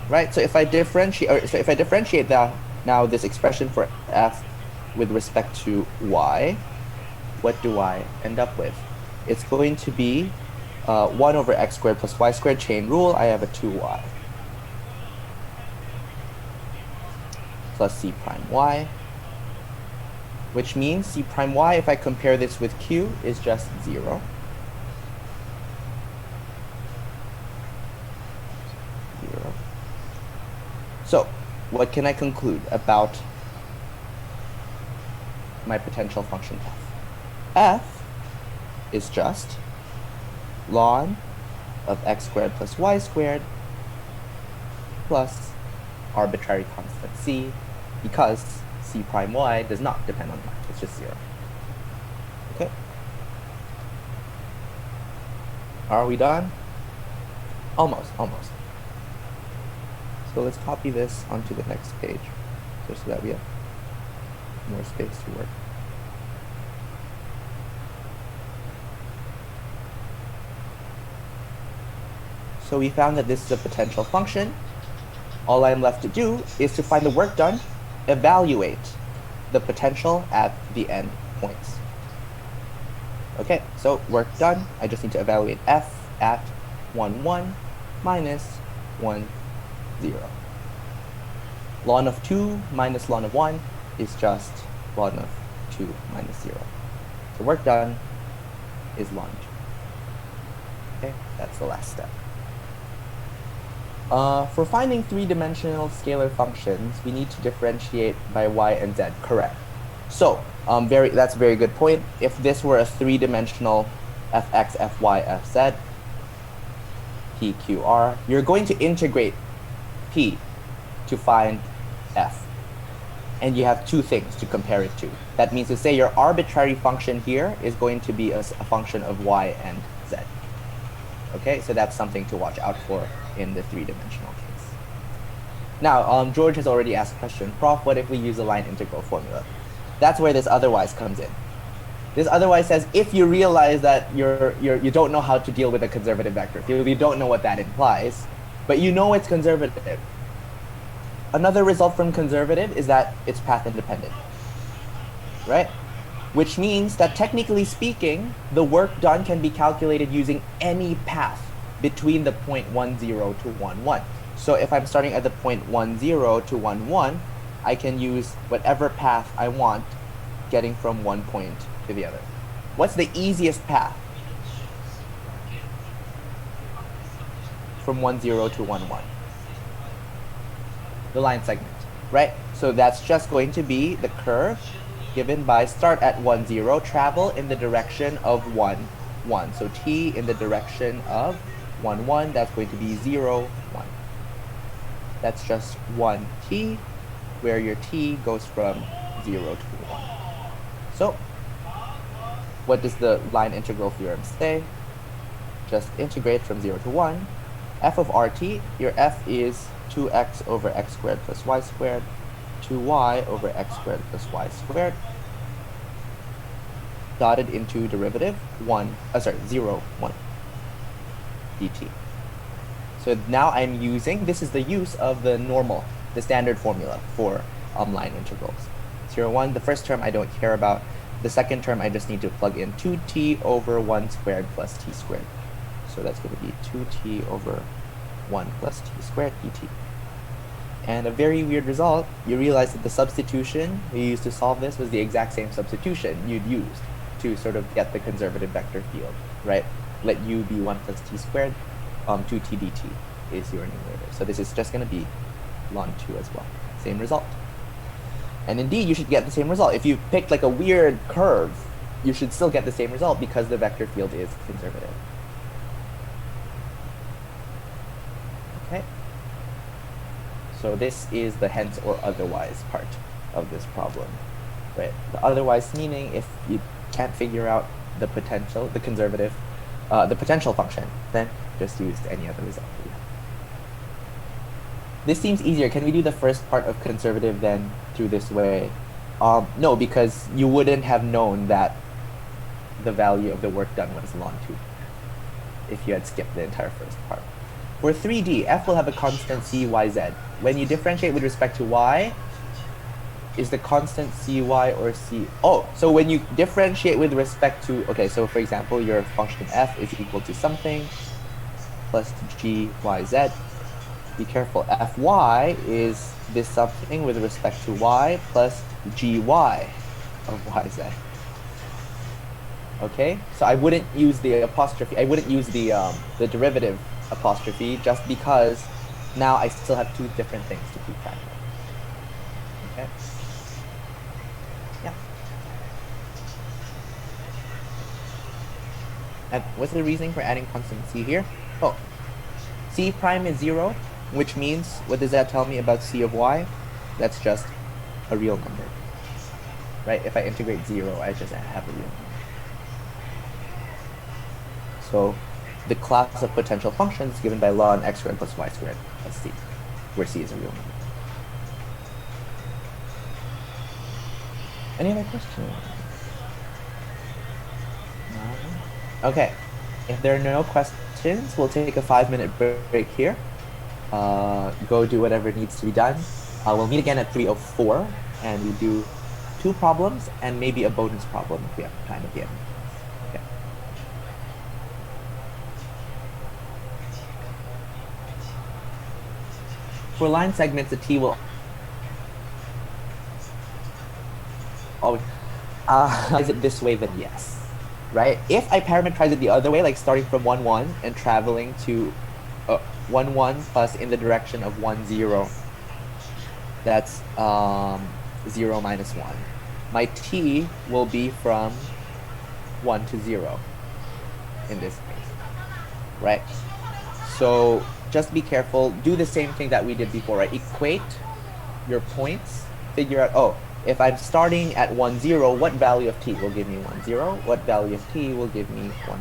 right? So if I differentiate now this expression for f with respect to y, what do I end up with? It's going to be 1 over x squared plus y squared, chain rule, I have a 2y plus c prime y, which means c prime y, if I compare this with q, is just 0. So, what can I conclude about my potential function f? F is just ln of x squared plus y squared plus arbitrary constant c, because c prime y does not depend on y, it's just 0. Okay. Are we done? Almost. So let's copy this onto the next page, just so that we have more space to work. So we found that this is a potential function. All I'm left to do is to find the work done, evaluate the potential at the end points. Okay, so work done. I just need to evaluate f at 1, 1 minus 1, 0. Ln of 2 minus ln of 1 is just ln of 2 minus 0. So work done is ln 2. Okay, that's the last step. For finding three-dimensional scalar functions, we need to differentiate by y and z. Correct. So that's a very good point. If this were a three-dimensional fx, fy, fz, p, q, r, you're going to integrate p to find f. And you have two things to compare it to. That means to say your arbitrary function here is going to be a function of y and z. Okay, so that's something to watch out for in the three-dimensional case. Now, George has already asked a question. Prof, what if we use a line integral formula? That's where this otherwise comes in. This otherwise says if you realize that you don't know how to deal with a conservative vector field, you don't know what that implies, but you know it's conservative. Another result from conservative is that it's path independent, right? Which means that technically speaking, the work done can be calculated using any path between the point 1, 0 to 1, 1. So if I'm starting at the point 1, 0 to 1, 1, I can use whatever path I want, getting from one point to the other. What's the easiest path from 1, 0 to 1, 1? The line segment, right? So that's just going to be the curve given by start at 1, 0, travel in the direction of 1, 1. So t in the direction of 1, 1, that's going to be 0, 1. That's just 1t, where your t goes from 0 to 1. So, what does the line integral theorem say? Just integrate from 0 to 1. F of rt, your f is 2x over x squared plus y squared, 2y over x squared plus y squared, dotted into derivative 0, 1 dt. So now I'm using, this is the use of the standard formula for line integrals. 0, 1, the first term I don't care about. The second term I just need to plug in 2t over 1 squared plus t squared. So that's going to be 2t over 1 plus t squared dt. And a very weird result, you realize that the substitution we used to solve this was the exact same substitution you'd used to sort of get the conservative vector field, right? Let u be 1 plus t squared, 2t dt is your numerator. So this is just going to be ln 2 as well. Same result. And indeed, you should get the same result. If you picked like a weird curve, you should still get the same result because the vector field is conservative. Okay. So this is the hence or otherwise part of this problem, right? The otherwise meaning if you can't figure out the potential, the potential function, then just use any other result. This seems easier. Can we do the first part of conservative then through this way? No, because you wouldn't have known that the value of the work done was ln 2 if you had skipped the entire first part. For 3D, f will have a constant c, y, z. When you differentiate with respect to y, is the constant cy or c? Oh, so when you differentiate with respect to, okay, so for example, your function f is equal to something plus g, y, z. Be careful, fy is this something with respect to y plus gy of yz. Okay, so I wouldn't use the apostrophe, I wouldn't use the derivative apostrophe just because now I still have two different things to keep track of. Okay? Yeah. And what's the reasoning for adding constant c here? Oh, c prime is 0. Which means, what does that tell me about c of y? That's just a real number, right? If I integrate 0, I just have a real number. So the class of potential functions given by ln x squared plus y squared plus c. where C is a real number. Any other questions? No? Okay. If there are no questions, we'll take a 5-minute break here. Go do whatever needs to be done. We'll meet again at 3:04, and we do 2 problems and maybe a bonus problem if we have time at the end. Okay. For line segments, the T will always is it this way, then yes, right? If I parametrize it the other way, like starting from 1, 1 and traveling to 1, 1 plus in the direction of 1, 0, that's 0 minus 1. My T will be from 1 to 0 in this case, right? So just be careful. Do the same thing that we did before, right? Equate your points. Figure out, oh, if I'm starting at 1, 0, what value of T will give me 1, 0? What value of T will give me 1, 1?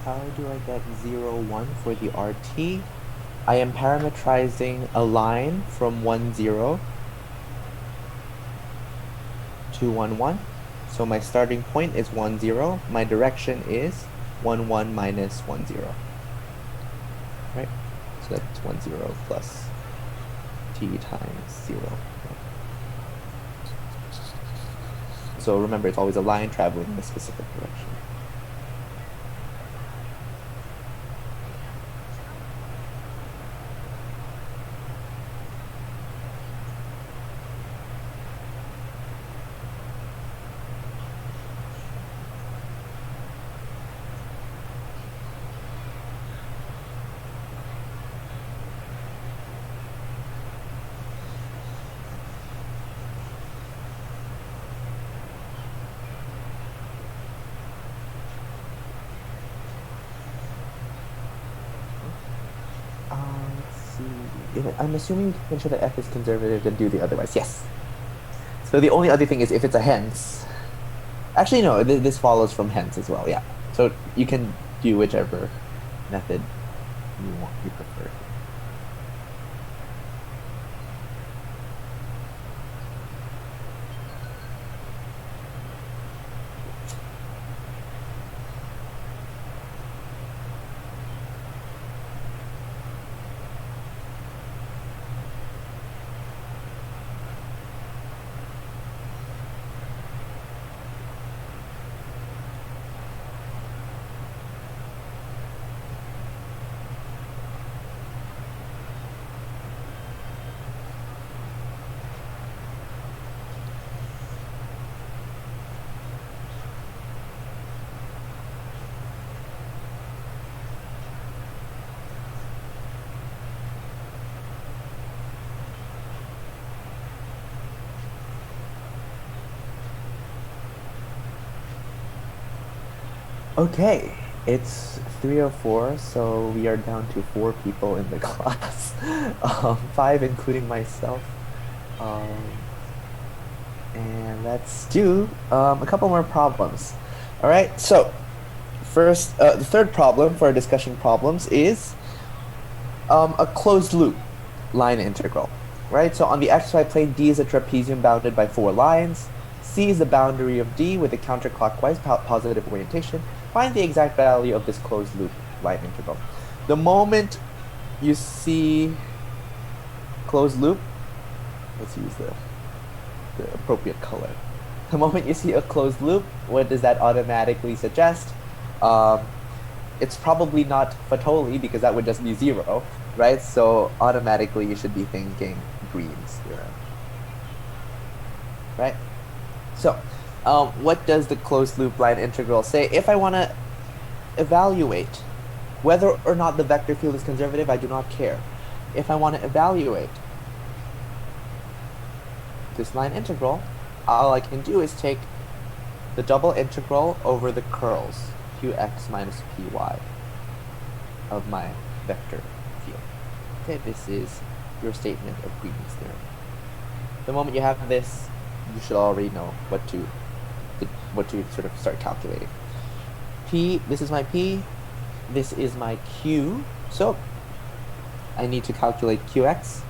How do I get 0, 1 for the RT? I am parametrizing a line from 1, 0 to 1, 1. So my starting point is 1, 0. My direction is 1, 1 minus 1, 0. Right? So that's 1, 0 plus T times 0. So remember, it's always a line traveling in a specific direction. I'm assuming you can show that f is conservative and do the otherwise. Yes. So the only other thing is if it's a hence. Actually, no, this follows from hence as well. Yeah. So you can do whichever method you prefer. Okay, it's 3:04, so we are down to 4 people in the class, 5 including myself. And let's do a couple more problems. All right, so first, the third problem for our discussion problems is a closed loop line integral, right? So on the xy plane, D is a trapezium bounded by 4 lines. C is the boundary of D with a counterclockwise positive orientation. Find the exact value of this closed loop line integral. The moment you see closed loop, let's use the appropriate color. The moment you see a closed loop, what does that automatically suggest? It's probably not Fatoli because that would just be 0, right? So automatically you should be thinking Green's theorem, right? So what does the closed loop line integral say? If I want to evaluate whether or not the vector field is conservative, I do not care. If I want to evaluate this line integral, all I can do is take the double integral over the curls, qx minus py, of my vector field. Okay, this is your statement of Green's theorem. The moment you have this, you should already know what to sort of start calculating. P, this is my P, this is my Q, so I need to calculate qx.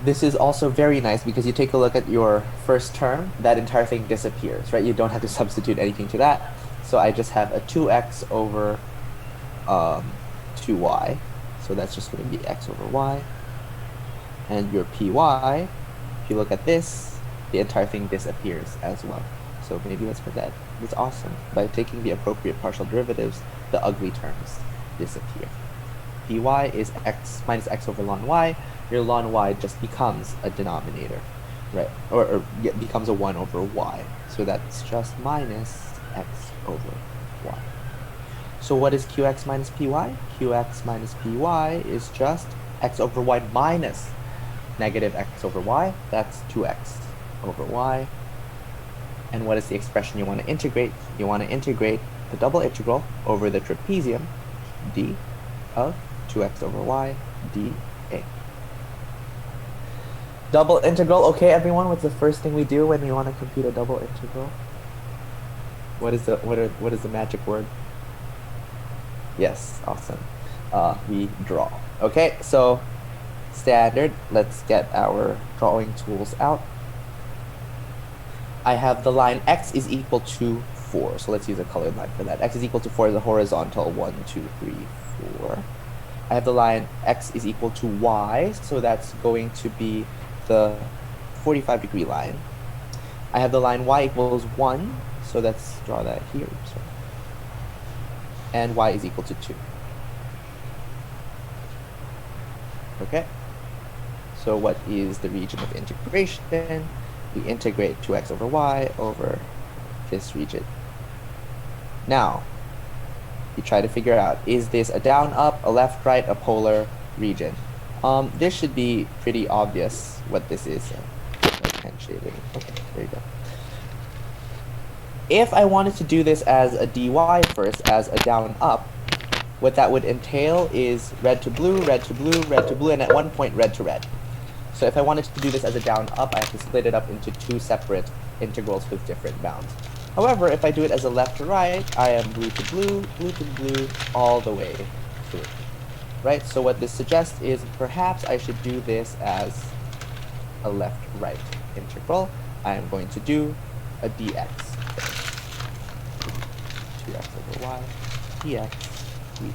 This is also very nice because you take a look at your first term, that entire thing disappears, right? You don't have to substitute anything to that. So I just have a 2x over 2y. So that's just going to be x over y. And your py, if you look at this, the entire thing disappears as well. So maybe let's put that. It's awesome. By taking the appropriate partial derivatives, the ugly terms disappear. Py is x minus x over ln y. Your ln y just becomes a denominator, right? Or becomes a 1 over y. So that's just minus x over y. So what is qx minus py? Qx minus py is just x over y minus negative x over y. That's 2x over y. And what is the expression you want to integrate? You want to integrate the double integral over the trapezium d of 2x over y dA. Double integral. Okay, everyone, what's the first thing we do when we want to compute a double integral? What is the magic word? Yes, awesome. We draw. Okay, so standard. Let's get our drawing tools out. I have the line x is equal to 4. So let's use a colored line for that. X is equal to 4 is a horizontal 1, 2, 3, 4. I have the line x is equal to y, so that's going to be the 45-degree line. I have the line y equals 1, so let's draw that here. Sorry. And y is equal to 2. Okay. So what is the region of integration? We integrate 2x over y over this region. Now, you try to figure out, is this a down, up, a left, right, a polar region? This should be pretty obvious what this is. Okay, there you go. If I wanted to do this as a dy first, as a down, up, what that would entail is red to blue, red to blue, red to blue, and at one point red to red. So if I wanted to do this as a down, up, I have to split it up into 2 separate integrals with different bounds. However, if I do it as a left to right, I am blue to blue, all the way through. Right? So what this suggests is perhaps I should do this as a left-right integral. I am going to do a dx. 2x over y, dx, dy.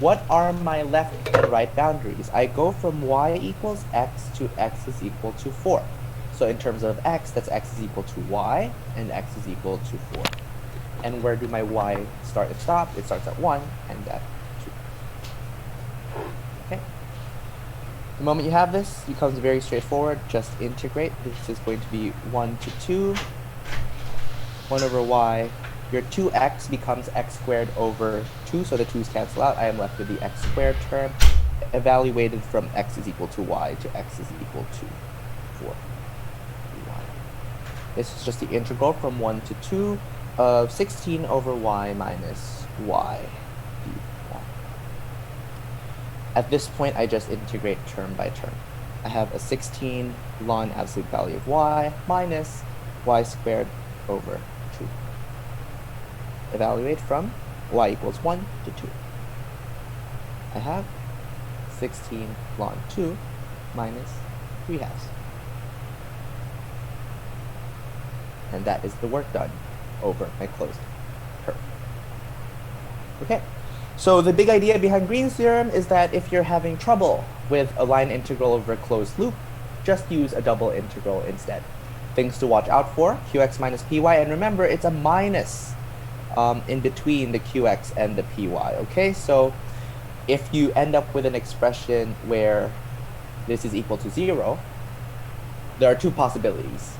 What are my left and right boundaries? I go from y equals x to x is equal to 4. So in terms of x, that's x is equal to y, and x is equal to 4. And where do my y start and stop? It starts at 1 and at 2. Okay. The moment you have this, it becomes very straightforward. Just integrate. This is going to be 1 to 2, 1 over y. Your 2x becomes x squared over 2, so the 2's cancel out. I am left with the x squared term, evaluated from x is equal to y to x is equal to 4. This is just the integral from 1 to 2 of 16 over y minus y dy. At this point, I just integrate term by term. I have a 16 ln absolute value of y minus y squared over 2. Evaluate from y equals 1 to 2. I have 16 ln 2 minus 3/2. And that is the work done over my closed curve. Okay, so the big idea behind Green's theorem is that if you're having trouble with a line integral over a closed loop, just use a double integral instead. Things to watch out for, qx minus py, and remember it's a minus in between the qx and the py, okay? So if you end up with an expression where this is equal to 0, there are two possibilities.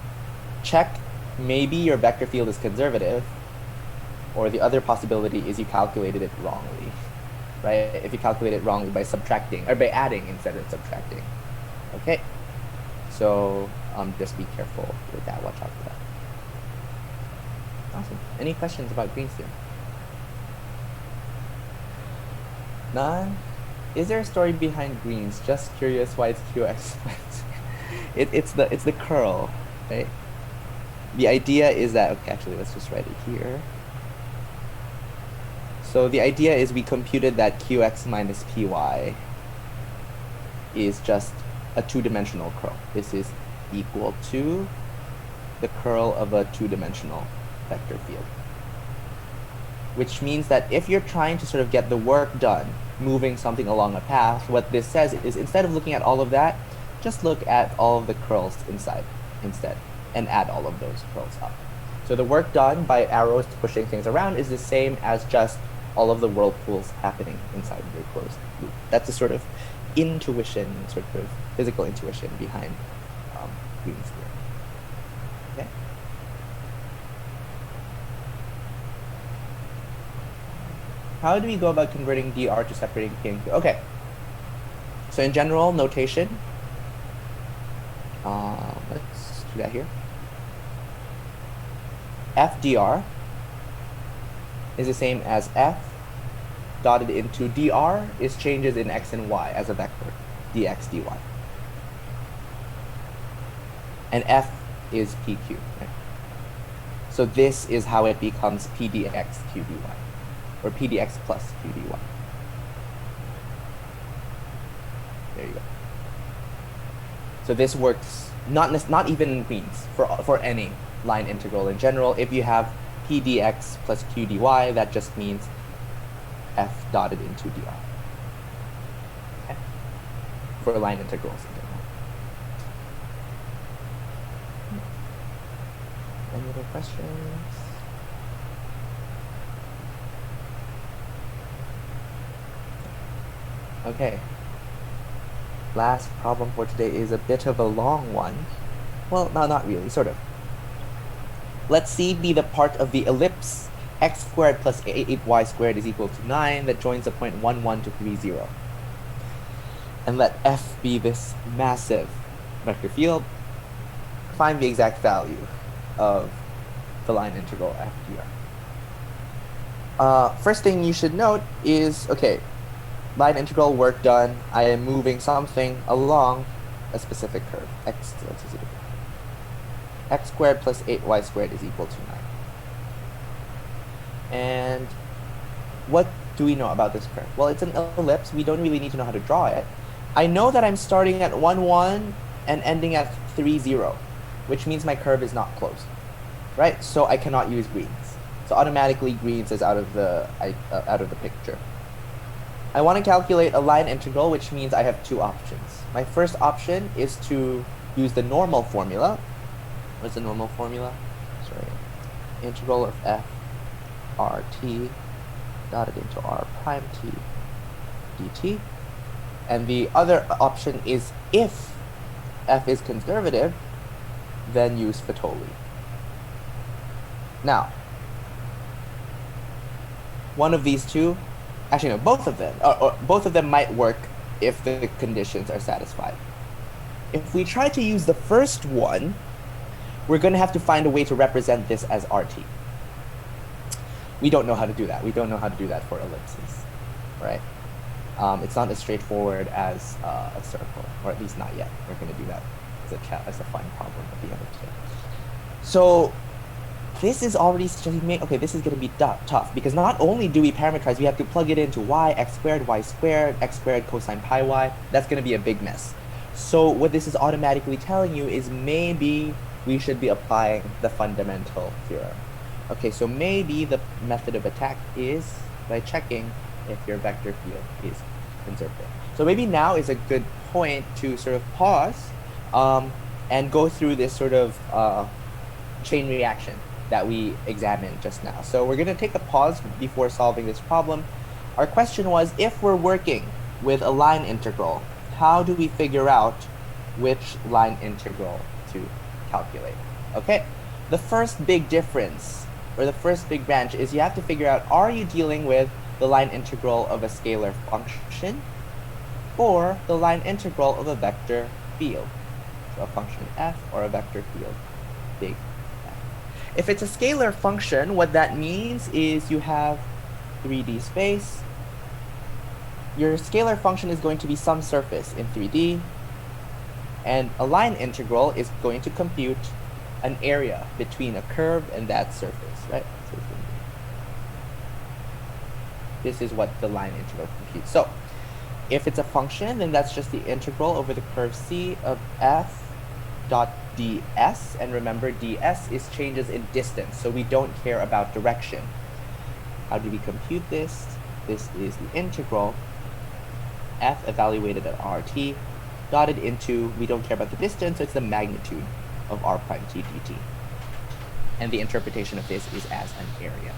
Check maybe your vector field is conservative, or the other possibility is you calculated it wrongly, right? If you calculate it wrongly by subtracting, or by adding instead of subtracting, okay? So just be careful with that, watch out for that. Awesome. Any questions about Green's theorem? None? Is there a story behind Green's? Just curious why it's qx. It's the curl, right? The idea is that, okay, actually let's just write it here. So the idea is we computed that qx minus py is just a two-dimensional curl. This is equal to the curl of a two-dimensional vector field. Which means that if you're trying to sort of get the work done, moving something along a path, what this says is instead of looking at all of that, just look at all of the curls inside instead, and add all of those curls up. So the work done by arrows pushing things around is the same as just all of the whirlpools happening inside your closed loop. That's a sort of intuition, sort of physical intuition behind Green's theorem. Okay? How do we go about converting dr to separating P and Q? Okay. So in general notation, let's do that here. F dr is the same as f dotted into dr is changes in x and y as a vector, dx, dy. And f is pq. Right? So this is how it becomes p dx q dy, or p dx plus q dy. There you go. So this works not even in Green's, for any line integral in general. If you have p dx plus q dy, that just means f dotted into dr. Okay? For line integrals in general. Any other questions? Okay. Last problem for today is a bit of a long one. Well, no, not really, sort of. Let C be the part of the ellipse x squared plus 8y squared is equal to 9 that joins the point 1, 1 to 3, 0. And let F be this massive vector field. Find the exact value of the line integral f dr. First thing you should note is, okay, line integral work done. I am moving something along a specific curve. X squared plus 8y squared is equal to 9. And what do we know about this curve? Well, it's an ellipse. We don't really need to know how to draw it. I know that I'm starting at 1, 1 and ending at 3, 0, which means my curve is not closed, right? So I cannot use Green's. So automatically Green's is out of the picture. I want to calculate a line integral, which means I have two options. My first option is to use the normal formula. What's the normal formula? Sorry. Integral of f rt dotted into r prime t dt. And the other option is, if f is conservative, then use Fatoli. Now, one of these two, actually no, both of them, or both of them might work if the conditions are satisfied. If we try to use the first one, we're going to have to find a way to represent this as RT. We don't know how to do that. We don't know how to do that for ellipses, right? It's not as straightforward as a circle, or at least not yet. We're going to do that as a fine problem at the end of today. So this is already made. Okay, this is going to be tough because not only do we parameterize, we have to plug it into y, x squared, x squared cosine pi y. That's going to be a big mess. So what this is automatically telling you is maybe we should be applying the fundamental theorem. Okay, so maybe the method of attack is by checking if your vector field is conservative. So maybe now is a good point to sort of pause and go through this sort of chain reaction that we examined just now. So we're going to take a pause before solving this problem. Our question was, if we're working with a line integral, how do we figure out which line integral to calculate? Okay, the first big difference, or the first big branch, is you have to figure out, are you dealing with the line integral of a scalar function or the line integral of a vector field? So a function f or a vector field, big F. If it's a scalar function, what that means is you have 3D space. Your scalar function is going to be some surface in 3D, and a line integral is going to compute an area between a curve and that surface, right? So this is what the line integral computes. So if it's a function, then that's just the integral over the curve C of f dot ds, and remember ds is changes in distance, so we don't care about direction. How do we compute this? This is the integral f evaluated at rt dotted into, we don't care about the distance, so it's the magnitude of r prime t dt, and the interpretation of this is as an area.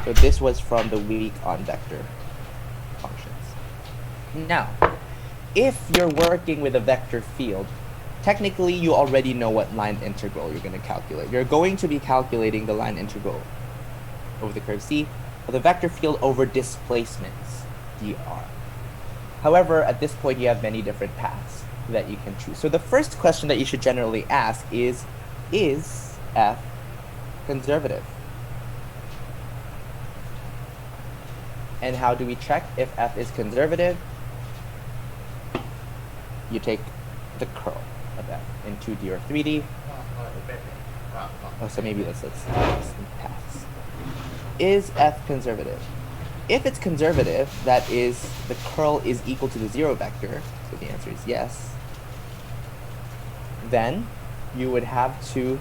So this was from the week on vector functions. Now, if you're working with a vector field, technically you already know what line integral you're going to calculate. You're going to be calculating the line integral over the curve C of the vector field over displacements, dr. However, at this point you have many different paths that you can choose. So the first question that you should generally ask is f conservative? And how do we check if f is conservative? You take the curl of f in 2D or 3D. Oh, so maybe let's paths. Is f conservative? If it's conservative, that is, the curl is equal to the 0 vector, so the answer is yes, then you would have to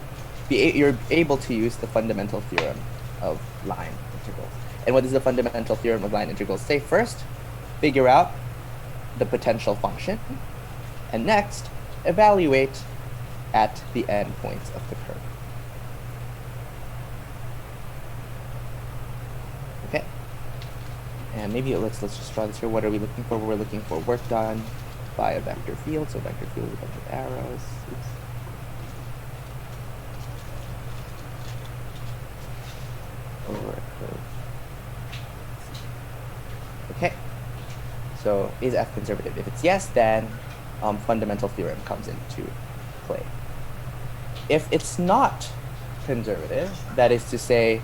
you're able to use the fundamental theorem of line integrals. And what does the fundamental theorem of line integrals say? First, figure out the potential function, and next, evaluate at the endpoints of the curve. Okay. And maybe let's just draw this here. What are we looking for? We're looking for work done by a vector field. So vector field with a bunch of arrows. Oops. Over a curve. Okay. So is f conservative? If it's yes, then fundamental theorem comes into play. If it's not conservative, that is to say,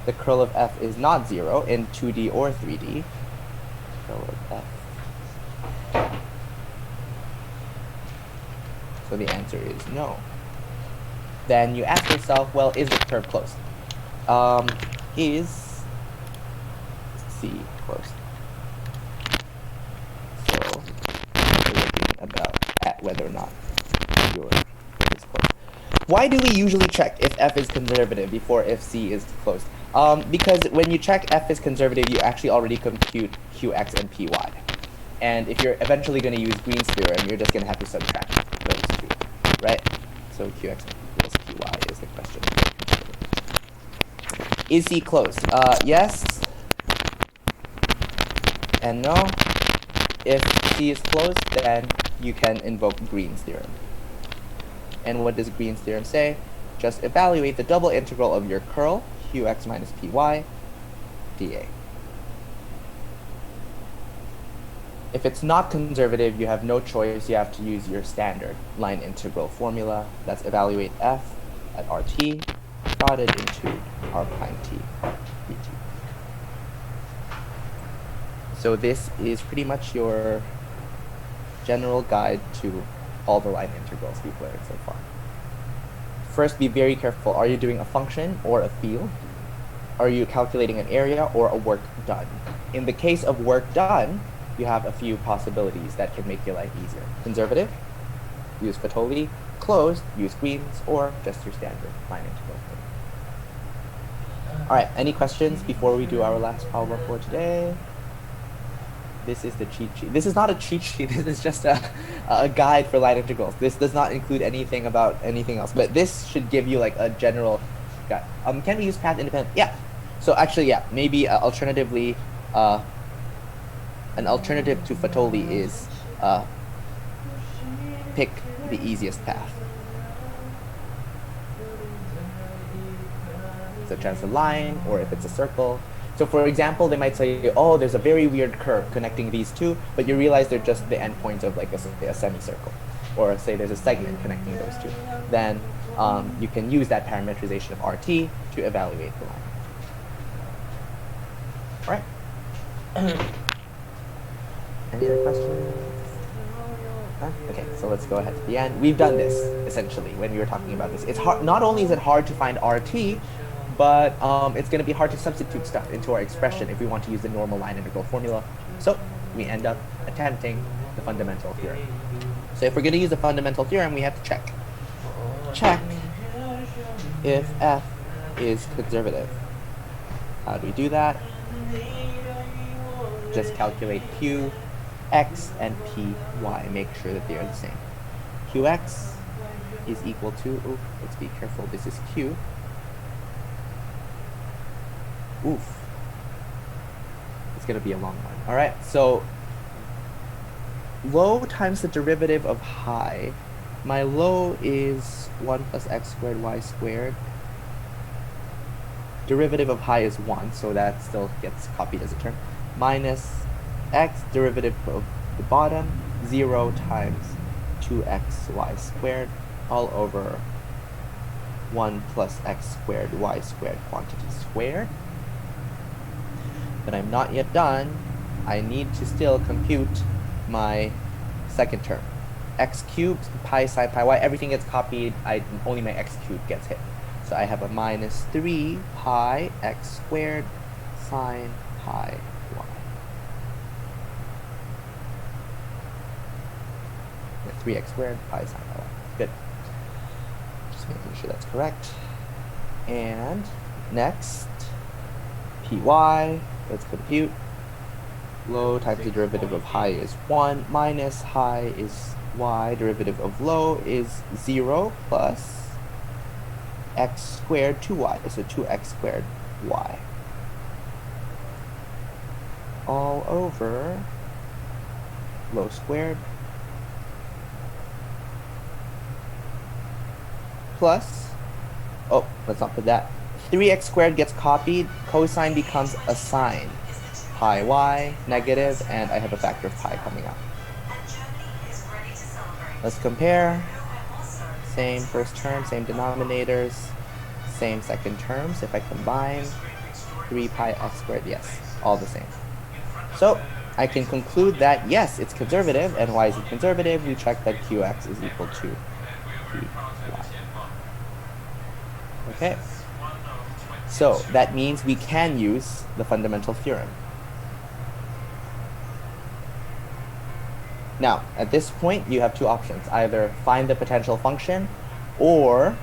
the curl of f is not 0 in 2D or 3D, curl of f. So the answer is no. Then you ask yourself, well, is the curve closed? Is C closed? So we're looking about at whether or not your curve is closed. Why do we usually check if f is conservative before if C is closed? Because when you check f is conservative, you actually already compute qx and py. And if you're eventually going to use Green's theorem, you're just going to have to subtract those two, right? So qx equals py is the question. Is C closed? Yes and no. If C is closed, then you can invoke Green's theorem. And what does Green's theorem say? Just evaluate the double integral of your curl, qx minus py, dA. If it's not conservative, you have no choice. You have to use your standard line integral formula. That's evaluate f at rt plotted into r prime t dt. So this is pretty much your general guide to all the line integrals we've learned so far. First, be very careful. Are you doing a function or a field? Are you calculating an area or a work done? In the case of work done, you have a few possibilities that can make your life easier. Conservative, use Fatoli. Closed, use Queens, or just your standard line integral. All right, any questions before we do our last problem for today? This is the cheat sheet. This is not a cheat sheet. This is just a guide for line integrals. This does not include anything about anything else, but this should give you like a general guide. Can we use path independent? Yeah. So actually, yeah, maybe alternatively, an alternative to Fatoli is pick the easiest path, such as a line, or if it's a circle. So for example, they might say, oh, there's a very weird curve connecting these two, but you realize they're just the endpoints of like a semicircle. Or say there's a segment connecting those two. Then you can use that parametrization of RT to evaluate the line. All right. Any other questions? Huh? Okay, so let's go ahead to the end. We've done this, essentially, when we were talking about this. It's hard. Not only is it hard to find RT, but it's going to be hard to substitute stuff into our expression if we want to use the normal line integral formula. So we end up attempting the fundamental theorem. So if we're going to use the fundamental theorem, we have to check. Check if f is conservative. How do we do that? Just calculate q, x, and p, y. Make sure that they are the same. Qx is equal to, let's be careful, this is q. Oof. It's going to be a long one. All right, so low times the derivative of high. My low is 1 plus x squared y squared. Derivative of high is 1, so that still gets copied as a term. Minus x, derivative of the bottom, 0 times 2xy squared, all over 1 plus x squared y squared quantity squared. But I'm not yet done. I need to still compute my second term. X cubed, pi sine pi y, everything gets copied. Only my x cubed gets hit. So I have a minus 3 pi x squared sine pi y. 3x squared pi sine pi y. Good. Just making sure that's correct. And next, py. Let's compute. Low times the derivative of high is 1, minus high is y, derivative of low is 0, plus x squared 2y, so 2x squared y. All over low squared plus, oh, let's not put that. 3x squared gets copied, cosine becomes a sine. Pi y, negative, and I have a factor of pi coming up. Let's compare. Same first term, same denominators, same second terms. If I combine 3 pi x squared, yes, all the same. So I can conclude that, yes, it's conservative. And why is it conservative? We check that qx is equal to py. Okay. So that means we can use the fundamental theorem. Now, at this point, you have two options. Either find the potential function or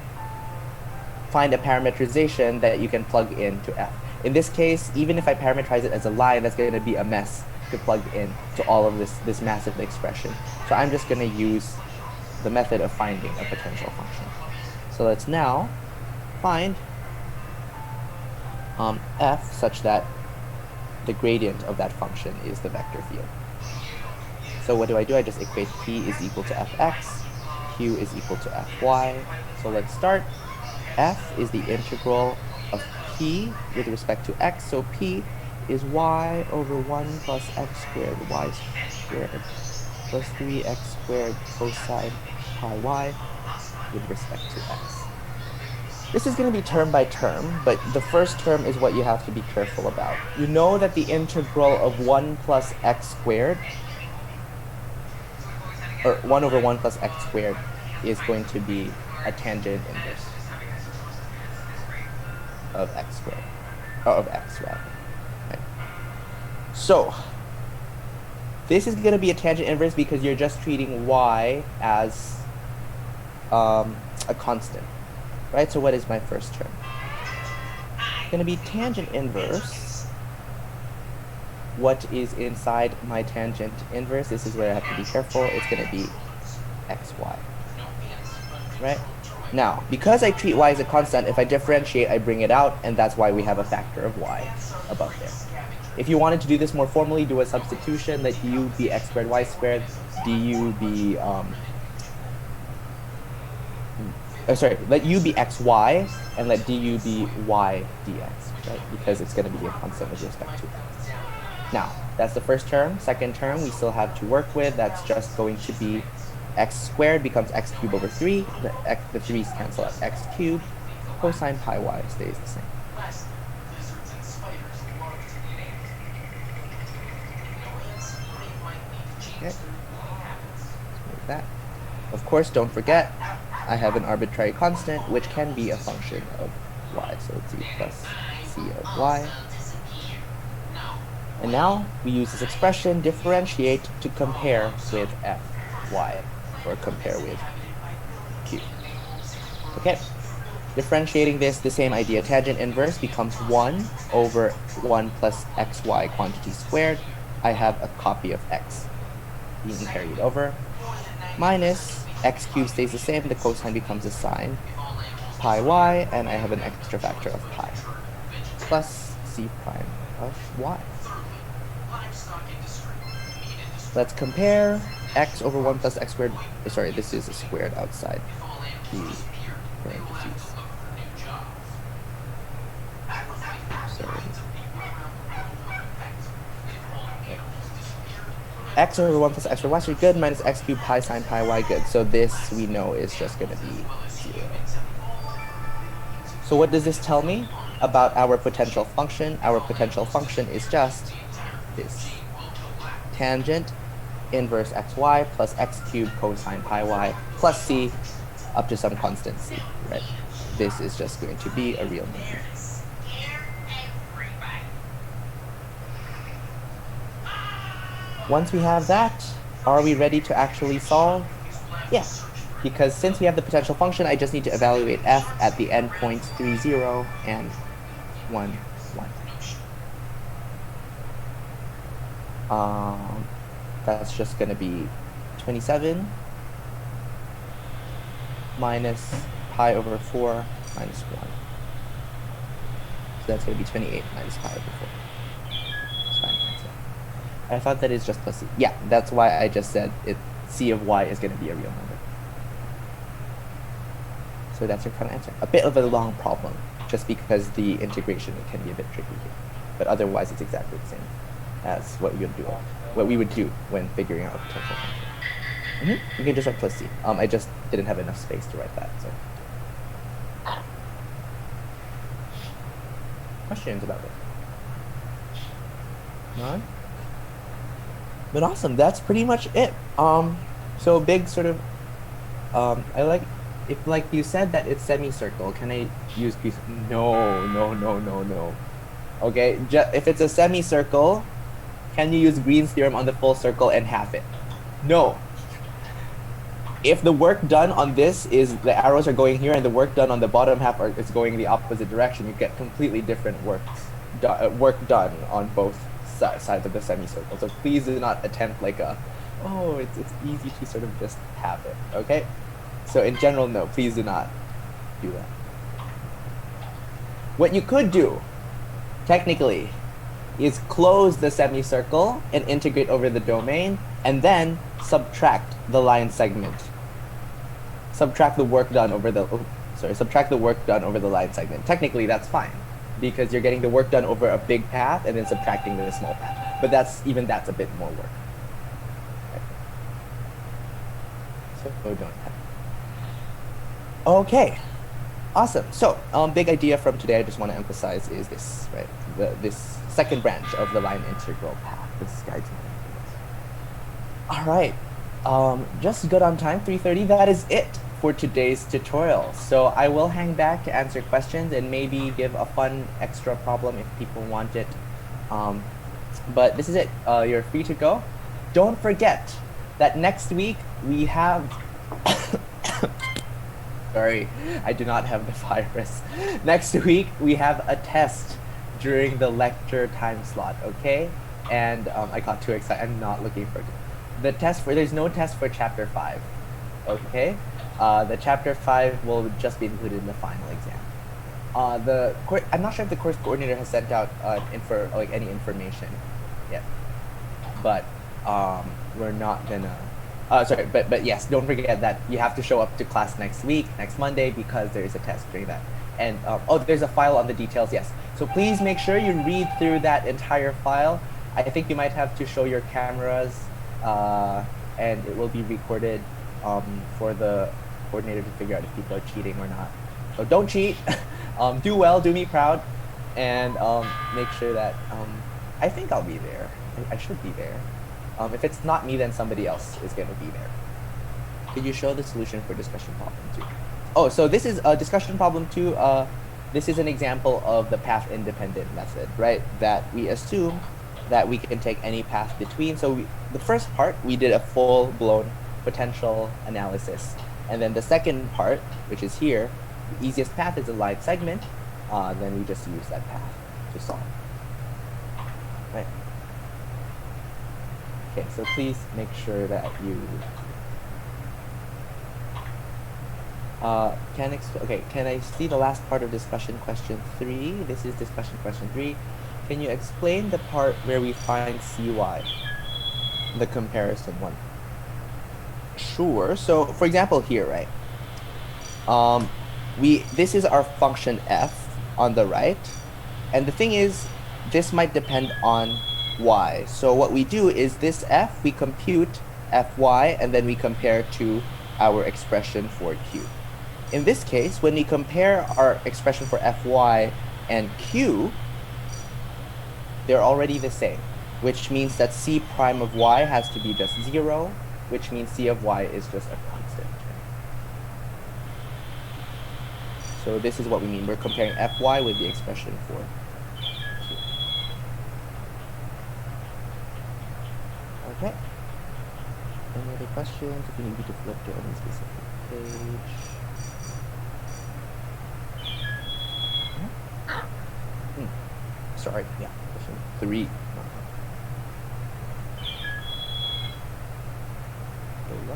find a parametrization that you can plug into f. In this case, even if I parameterize it as a line, that's going to be a mess to plug in to all of this massive expression. So I'm just going to use the method of finding a potential function. So let's now find f such that the gradient of that function is the vector field. So what do? I just equate p is equal to fx, q is equal to fy. So let's start. F is the integral of p with respect to x, so p is y over 1 plus x squared y squared plus 3x squared cosine pi y with respect to x. This is going to be term by term, but the first term is what you have to be careful about. You know that the integral of 1 plus x squared, or 1 over 1 plus x squared, is going to be a tangent inverse of x squared, or of x rather. Right? So this is going to be a tangent inverse because you're just treating y as a constant. Right, so what is my first term? It's going to be tangent inverse. What is inside my tangent inverse? This is where I have to be careful. It's going to be xy. Right? Now, because I treat y as a constant, if I differentiate, I bring it out, and that's why we have a factor of y above there. If you wanted to do this more formally, do a substitution, let u be x squared y squared, du be let u be xy, and let du be y dx, right? Because it's going to be a constant with respect to x. Now, that's the first term. Second term, we still have to work with. That's just going to be x squared becomes x cubed over 3. The 3's cancel out. X cubed cosine pi y stays the same. Okay. Let's move that. Of course, don't forget, I have an arbitrary constant, which can be a function of y. So it's e plus c of y. And now we use this expression, differentiate, to compare with f, y, or compare with q. Okay, differentiating this, the same idea. Tangent inverse becomes 1 over 1 plus xy quantity squared. I have a copy of x being carried over, minus x cubed stays the same, the cosine becomes a sine pi y, and I have an extra factor of pi, plus c prime of y. Let's compare x over 1 plus x squared, sorry, this is a squared outside the parentheses. Sorry. X over 1 plus x over y squared, good, minus x cubed pi sine pi y, good. So this we know is just going to be 0. So what does this tell me about our potential function? Our potential function is just this. Tangent inverse xy plus x cubed cosine pi y plus c up to some constant c, right? This is just going to be a real number. Once we have that, are we ready to actually solve? Yes, because since we have the potential function, I just need to evaluate f at the endpoints 3, 0, and 1, 1. That's just going to be 27 minus pi over 4 minus 1. So that's going to be 28 minus pi over 4. I thought that is just plus c. Yeah, that's why I just said c of y is going to be a real number. So that's your final answer. A bit of a long problem, just because the integration can be a bit tricky here. But otherwise, it's exactly the same as what we would do when figuring out a potential function. You can just write plus c. I just didn't have enough space to write that. So, questions about it? None? But awesome, that's pretty much it. So big sort of, I like, if like you said that it's semicircle, can I use piece? No. Okay, if it's a semicircle, can you use Green's theorem on the full circle and half it? No. If the work done on this is the arrows are going here and the work done on the bottom half is going the opposite direction, you get completely different work done on both sides of the semicircle. So please do not attempt like it's easy to sort of just have it, okay? So in general, no, please do not do that. What you could do, technically, is close the semicircle and integrate over the domain, and then subtract the line segment. Subtract the work done over the line segment. Technically, that's fine. because you're getting the work done over a big path and then subtracting the small path. But that's a bit more work. Right. So don't have. Okay, awesome. So big idea from today I just want to emphasize is this, right? This second branch of the line integral path. This guides me. All right, just good on time, 3:30. That is it for today's tutorial. So I will hang back to answer questions and maybe give a fun extra problem if people want it. But this is it. You're free to go. Don't forget that next week we have sorry, I do not have the virus. Next week we have a test during the lecture time slot, okay? And I got too excited. I'm not looking for the test there's no test for chapter 5, okay? The chapter 5 will just be included in the final exam. I'm not sure if the course coordinator has sent out any information yet, but we're not gonna. But yes, don't forget that you have to show up to class next Monday, because there is a test during that. And there's a file on the details. Yes, so please make sure you read through that entire file. I think you might have to show your cameras, and it will be recorded for the coordinator to figure out if people are cheating or not. So don't cheat. Do well, do me proud, and make sure that I think I'll be there. I should be there. If it's not me, then somebody else is going to be there. Could you show the solution for discussion problem 2? Oh, so this is discussion problem 2. This is an example of the path independent method, right? That we assume that we can take any path between. So the first part, we did a full-blown potential analysis. And then the second part, which is here, the easiest path is a line segment. Then we just use that path to solve. Right. Okay, so please make sure that you can I see the last part of discussion question 3? This is discussion question 3. Can you explain the part where we find CY, the comparison one? Sure. So for example here, right? This is our function f on the right, and the thing is, this might depend on y. So what we do is this f, we compute fy, and then we compare to our expression for q. In this case, when we compare our expression for fy and q, they're already the same, which means that c prime of y has to be just 0, which means c of y is just a constant. So this is what we mean. We're comparing fy with the expression for q. Okay. Any other questions? If you need me to flip to any specific page. Sorry, yeah, question 3. There you go.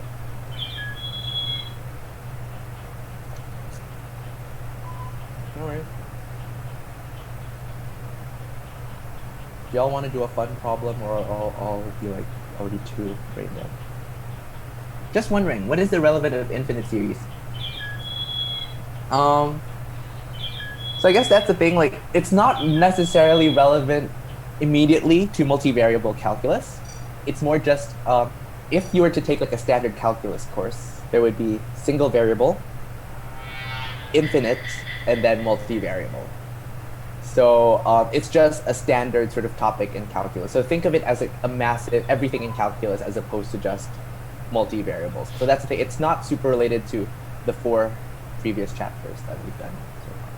No worries. Do y'all want to do a fun problem, or I'll be like already too brain dead? Just wondering, what is the relevance of infinite series? So I guess that's the thing, like, it's not necessarily relevant immediately to multivariable calculus. It's more just, if you were to take like a standard calculus course, there would be single variable, infinite, and then multivariable. So it's just a standard sort of topic in calculus. So think of it as a massive everything in calculus as opposed to just multivariables. So that's the thing. It's not super related to the 4 previous chapters that we've done so far.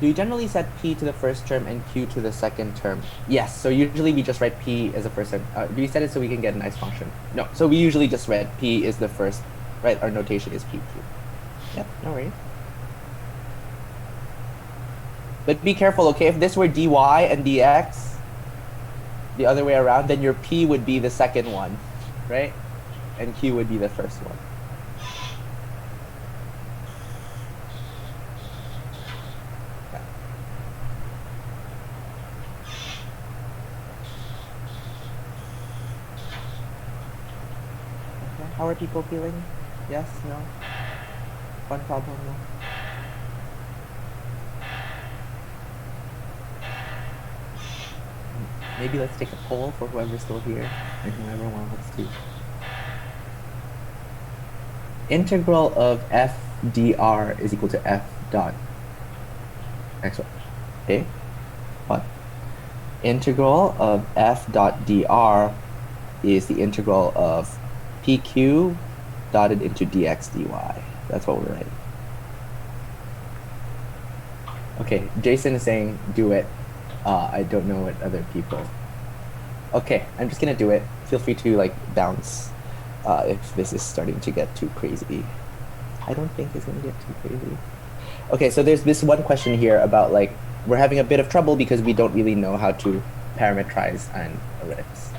Do you generally set p to the first term and q to the second term? Yes. So usually we just write p as a first term. Do we set it so we can get a nice function? No. So we usually just write p is the first, right? Our notation is pq. Yep. No worries. But be careful, okay? If this were dy and dx, the other way around, then your p would be the second one, right? And q would be the first one. Okay. Okay. How are people feeling? Yes? No? Fun problem? No? Maybe let's take a poll for whoever's still here and whoever wants to. Integral of f dr is equal to f dot x. Okay, what? Integral of f dot dr is the integral of pq dotted into dx dy. That's what we're writing. Okay, Jason is saying do it. I don't know what other people. Okay, I'm just gonna do it. Feel free to like bounce if this is starting to get too crazy. I don't think it's gonna get too crazy. Okay, so there's this one question here about like, we're having a bit of trouble because we don't really know how to parameterize an ellipse,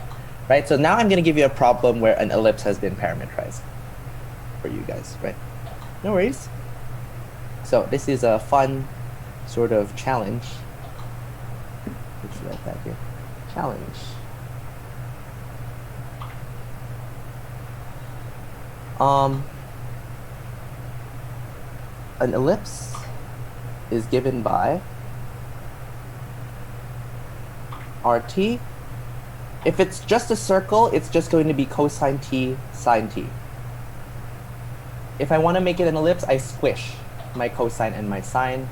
right? So now I'm gonna give you a problem where an ellipse has been parameterized for you guys, right? No worries. So this is a fun sort of challenge. Let's write that here. Challenge. An ellipse is given by RT. If it's just a circle, it's just going to be cosine t sine t. If I want to make it an ellipse, I squish my cosine and my sine.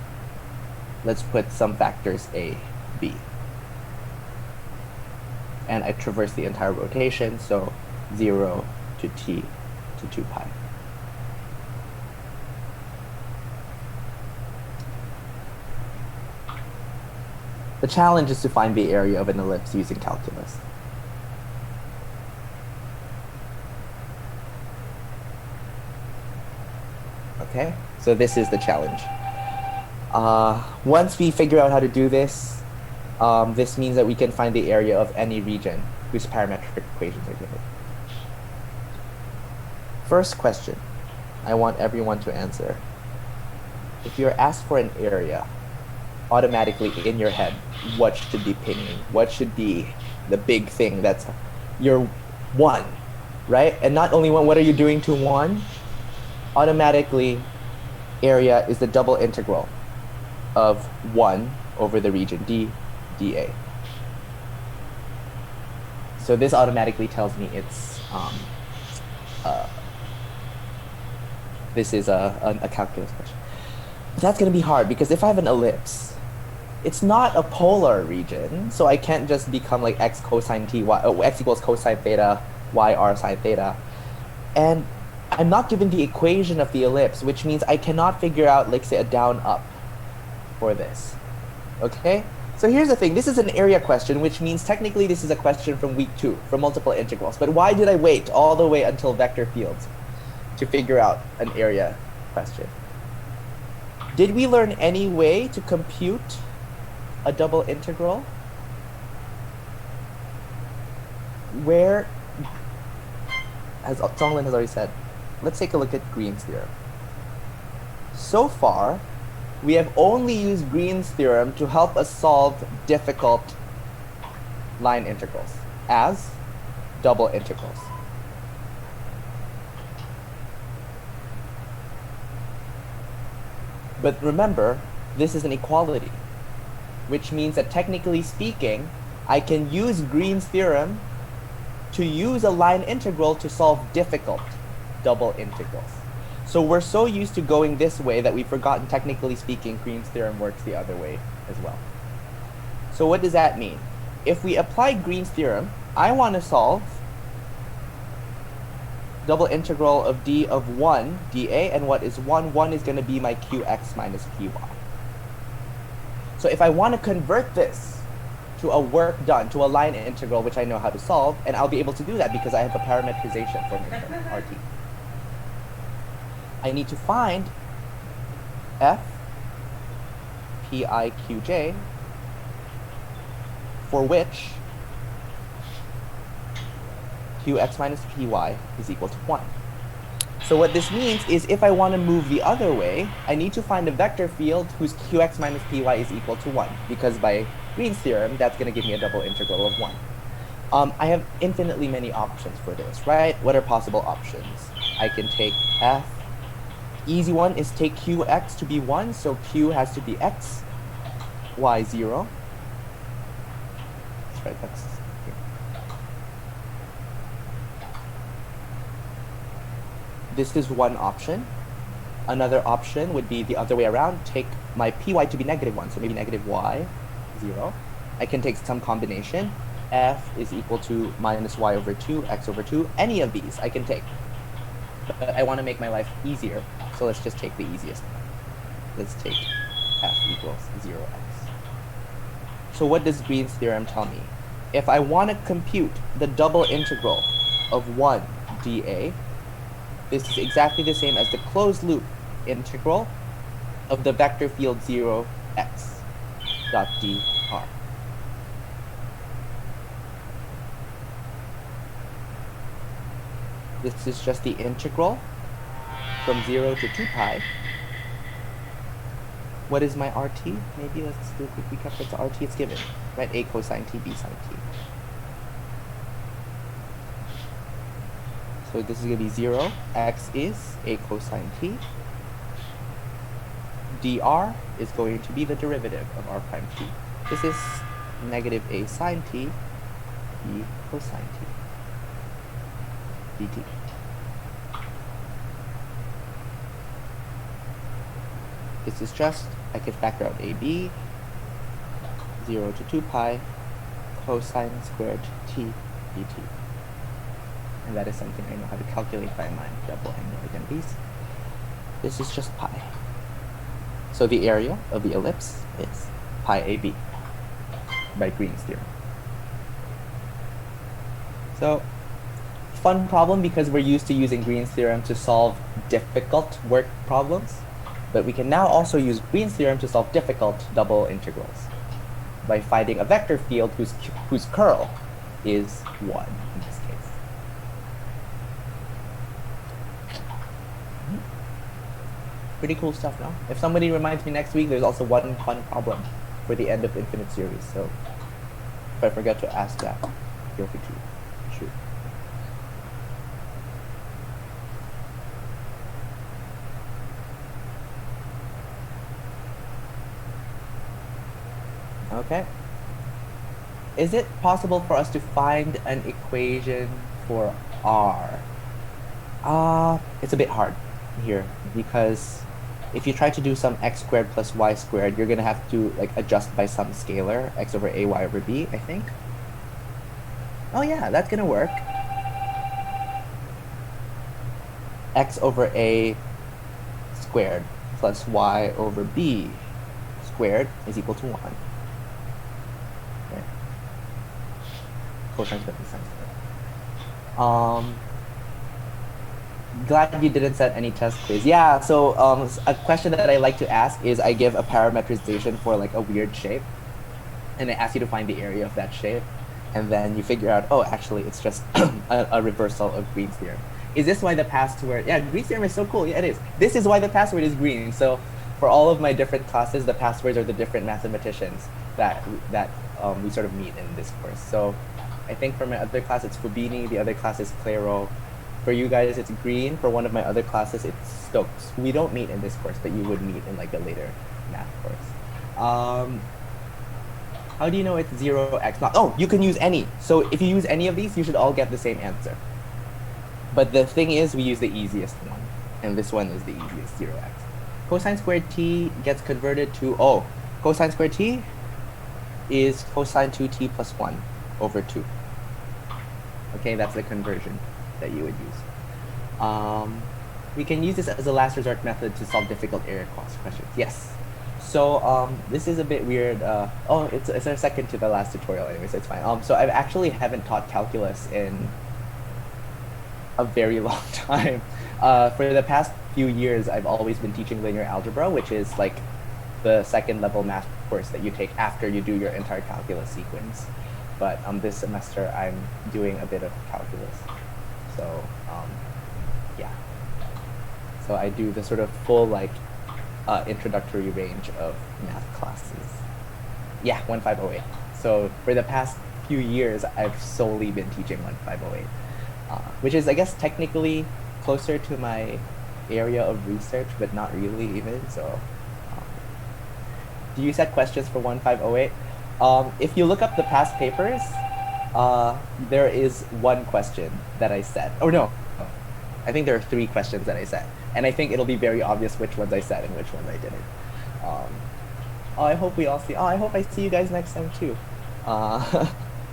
Let's put some factors a, b. And I traverse the entire rotation, so 0 to t to 2 pi. The challenge is to find the area of an ellipse using calculus. Okay, so this is the challenge. Once we figure out how to do this, this means that we can find the area of any region whose parametric equations are given. First question, I want everyone to answer. If you're asked for an area, automatically in your head, what should be pinging? What should be the big thing that's your 1, right? And not only 1, what are you doing to 1? Automatically, area is the double integral of 1 over the region d dA. So this automatically tells me it's this is a calculus question. But that's going to be hard because if I have an ellipse, it's not a polar region, so I can't just become like x cosine t, x equals cosine theta, y r sine theta. And I'm not given the equation of the ellipse, which means I cannot figure out, like, say, a down-up for this. Okay? So here's the thing. This is an area question, which means technically this is a question from week 2, from multiple integrals. But why did I wait all the way until vector fields to figure out an area question? Did we learn any way to compute a double integral where, as Songlin has already said, let's take a look at Green's theorem. So far, we have only used Green's theorem to help us solve difficult line integrals as double integrals. But remember, this is an equality, which means that technically speaking, I can use Green's theorem to use a line integral to solve difficult double integrals. So we're so used to going this way that we've forgotten, technically speaking, Green's theorem works the other way as well. So what does that mean? If we apply Green's theorem, I want to solve double integral of d of 1 dA, and what is 1? 1 is going to be my qx minus py. So if I want to convert this to a work done, to a line integral, which I know how to solve, and I'll be able to do that because I have a parametrization formula from RT. I need to find f pi qj for which qx minus py is equal to 1. So what this means is if I want to move the other way, I need to find a vector field whose qx minus py is equal to 1, because by Green's theorem, that's going to give me a double integral of 1. I have infinitely many options for this, right? What are possible options? I can take f. Easy one is take qx to be 1, so q has to be x, y 0. right? That's here. This is one option. Another option would be the other way around. Take my py to be -1, so maybe -y, 0. I can take some combination. F is equal to -y/2, x/2. Any of these I can take. But I want to make my life easier, so let's just take the easiest one. Let's take f equals 0x. So what does Green's theorem tell me? If I want to compute the double integral of 1 dA, this is exactly the same as the closed loop integral of the vector field 0x dot dr. This is just the integral from 0 to 2 pi. What is my RT? Maybe let's do a quick recap. What's the RT? It's given, right? A cosine t, b sine t. So this is going to be 0. X is a cosine t. dr is going to be the derivative of r prime t. This is negative a sine t, b cosine t, dt. This is just, I can factor out ab, 0 to 2 pi, cosine squared t dt. And that is something I know how to calculate by my double angle identities. This is just pi. So the area of the ellipse is pi ab by Green's theorem. So, fun problem because we're used to using Green's theorem to solve difficult work problems. But we can now also use Green's theorem to solve difficult double integrals by finding a vector field whose curl is 1 in this case. Pretty cool stuff, no? If somebody reminds me next week, there's also one fun problem for the end of infinite series. So if I forget to ask that, feel free to shoot. Okay. Is it possible for us to find an equation for r? It's a bit hard here because if you try to do some x squared plus y squared, you're gonna have to like adjust by some scalar, x over a, y over b, I think. Oh yeah, that's gonna work. X over a squared plus y over b squared is equal to 1. Cosine squared and sine squared. Glad you didn't set any test quiz. Yeah, so a question that I like to ask is I give a parametrization for like a weird shape, and I ask you to find the area of that shape, and then you figure out, oh, actually it's just a reversal of Green's theorem. Is this why the password? Yeah, Green's theorem is so cool. Yeah, it is. This is why the password is green. So for all of my different classes, the passwords are the different mathematicians that we sort of meet in this course. So I think for my other class, it's Fubini. The other class is Clairo. For you guys, it's Green. For one of my other classes, it's Stokes. We don't meet in this course, but you would meet in like a later math course. How do you know it's 0x not? Oh, you can use any. So if you use any of these, you should all get the same answer. But the thing is, we use the easiest one. And this one is the easiest, 0x. Cosine squared t gets converted to, oh, cosine squared t is cosine 2t plus 1 over 2. Okay, that's the conversion that you would use. We can use this as a last resort method to solve difficult area cross questions. Yes. So this is a bit weird. Oh, it's our second to the last tutorial anyway, so it's fine. So I actually haven't taught calculus in a very long time. For the past few years, I've always been teaching linear algebra, which is like the second level math course that you take after you do your entire calculus sequence. But this semester, I'm doing a bit of calculus. So yeah. So I do the sort of full like introductory range of math classes. Yeah, 1508. So for the past few years, I've solely been teaching 1508, which is, I guess, technically closer to my area of research, but not really even. So do you set questions for 1508? If you look up the past papers, there is one question that I said. Oh no, I think there are 3 questions that I said, and I think it'll be very obvious which ones I said and which ones I didn't. I hope we all see. I hope I see you guys next time too.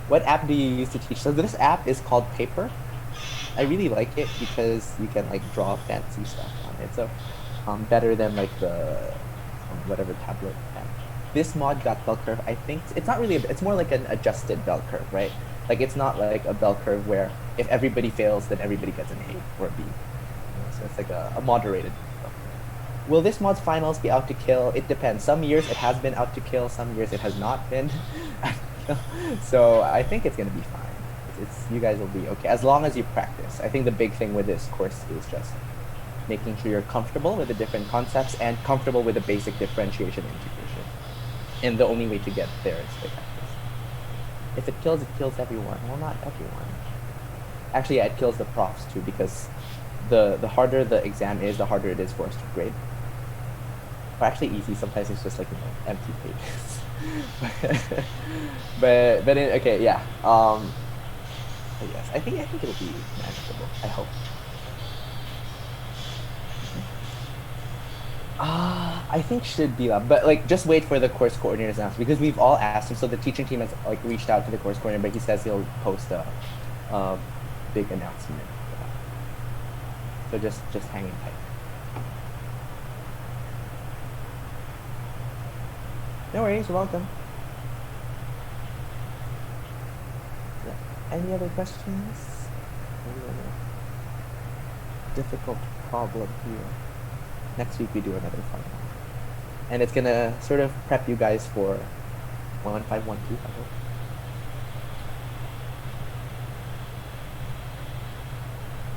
What app do you use to teach? So this app is called Paper. I really like it because you can like draw fancy stuff on it. So better than like the whatever tablet app. This mod got bell curve. I think it's not really. It's more like an adjusted bell curve, right? Like it's not like a bell curve where if everybody fails, then everybody gets an A or a B. So it's like a moderated bell curve. Will this mod's finals be out to kill? It depends. Some years it has been out to kill. Some years it has not been. So I think it's gonna be fine. You guys will be okay as long as you practice. I think the big thing with this course is just making sure you're comfortable with the different concepts and comfortable with the basic differentiation integration. And the only way to get there is to practice. If it kills everyone. Well, not everyone. Actually, yeah, it kills the profs too, because the harder the exam is, the harder it is for us to grade. Or actually easy, sometimes it's just like, you know, empty pages. but okay, yeah. Yes, I think it'll be manageable. I hope. I think should be up, but like just wait for the course coordinator's answer because we've all asked him. So the teaching team has like reached out to the course coordinator, but he says he'll post a big announcement. So just hang in tight. No worries, you're welcome. Any other questions? Any other difficult problem here? Next week we do another fun one. And it's gonna sort of prep you guys for 1512, I hope.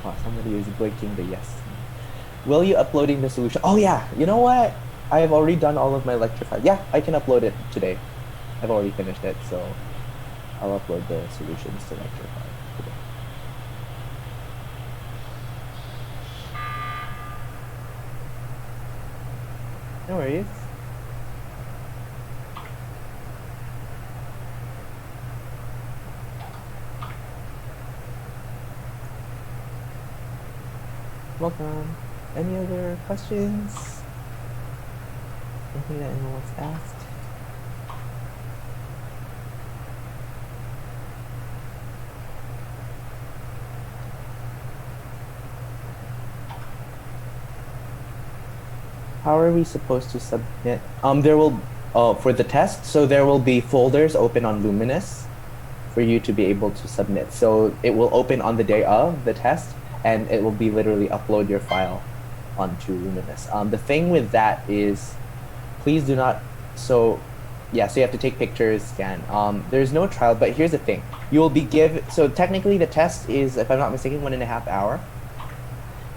Wow, somebody is blinking the yes. Will you uploading the solution? Oh yeah, you know what? I have already done all of my lecture files. Yeah, I can upload it today. I've already finished it, so I'll upload the solutions to lecture 5 today. No worries. Welcome. Any other questions? Anything that anyone wants asked? How are we supposed to submit? There will, for the test, so there will be folders open on Luminous for you to be able to submit. So it will open on the day of the test, and it will be literally upload your file onto Luminous. The thing with that is, please do not, so you have to take pictures, scan. There's no trial, but here's the thing. You will be so technically the test is, if I'm not mistaken, 1.5 hours.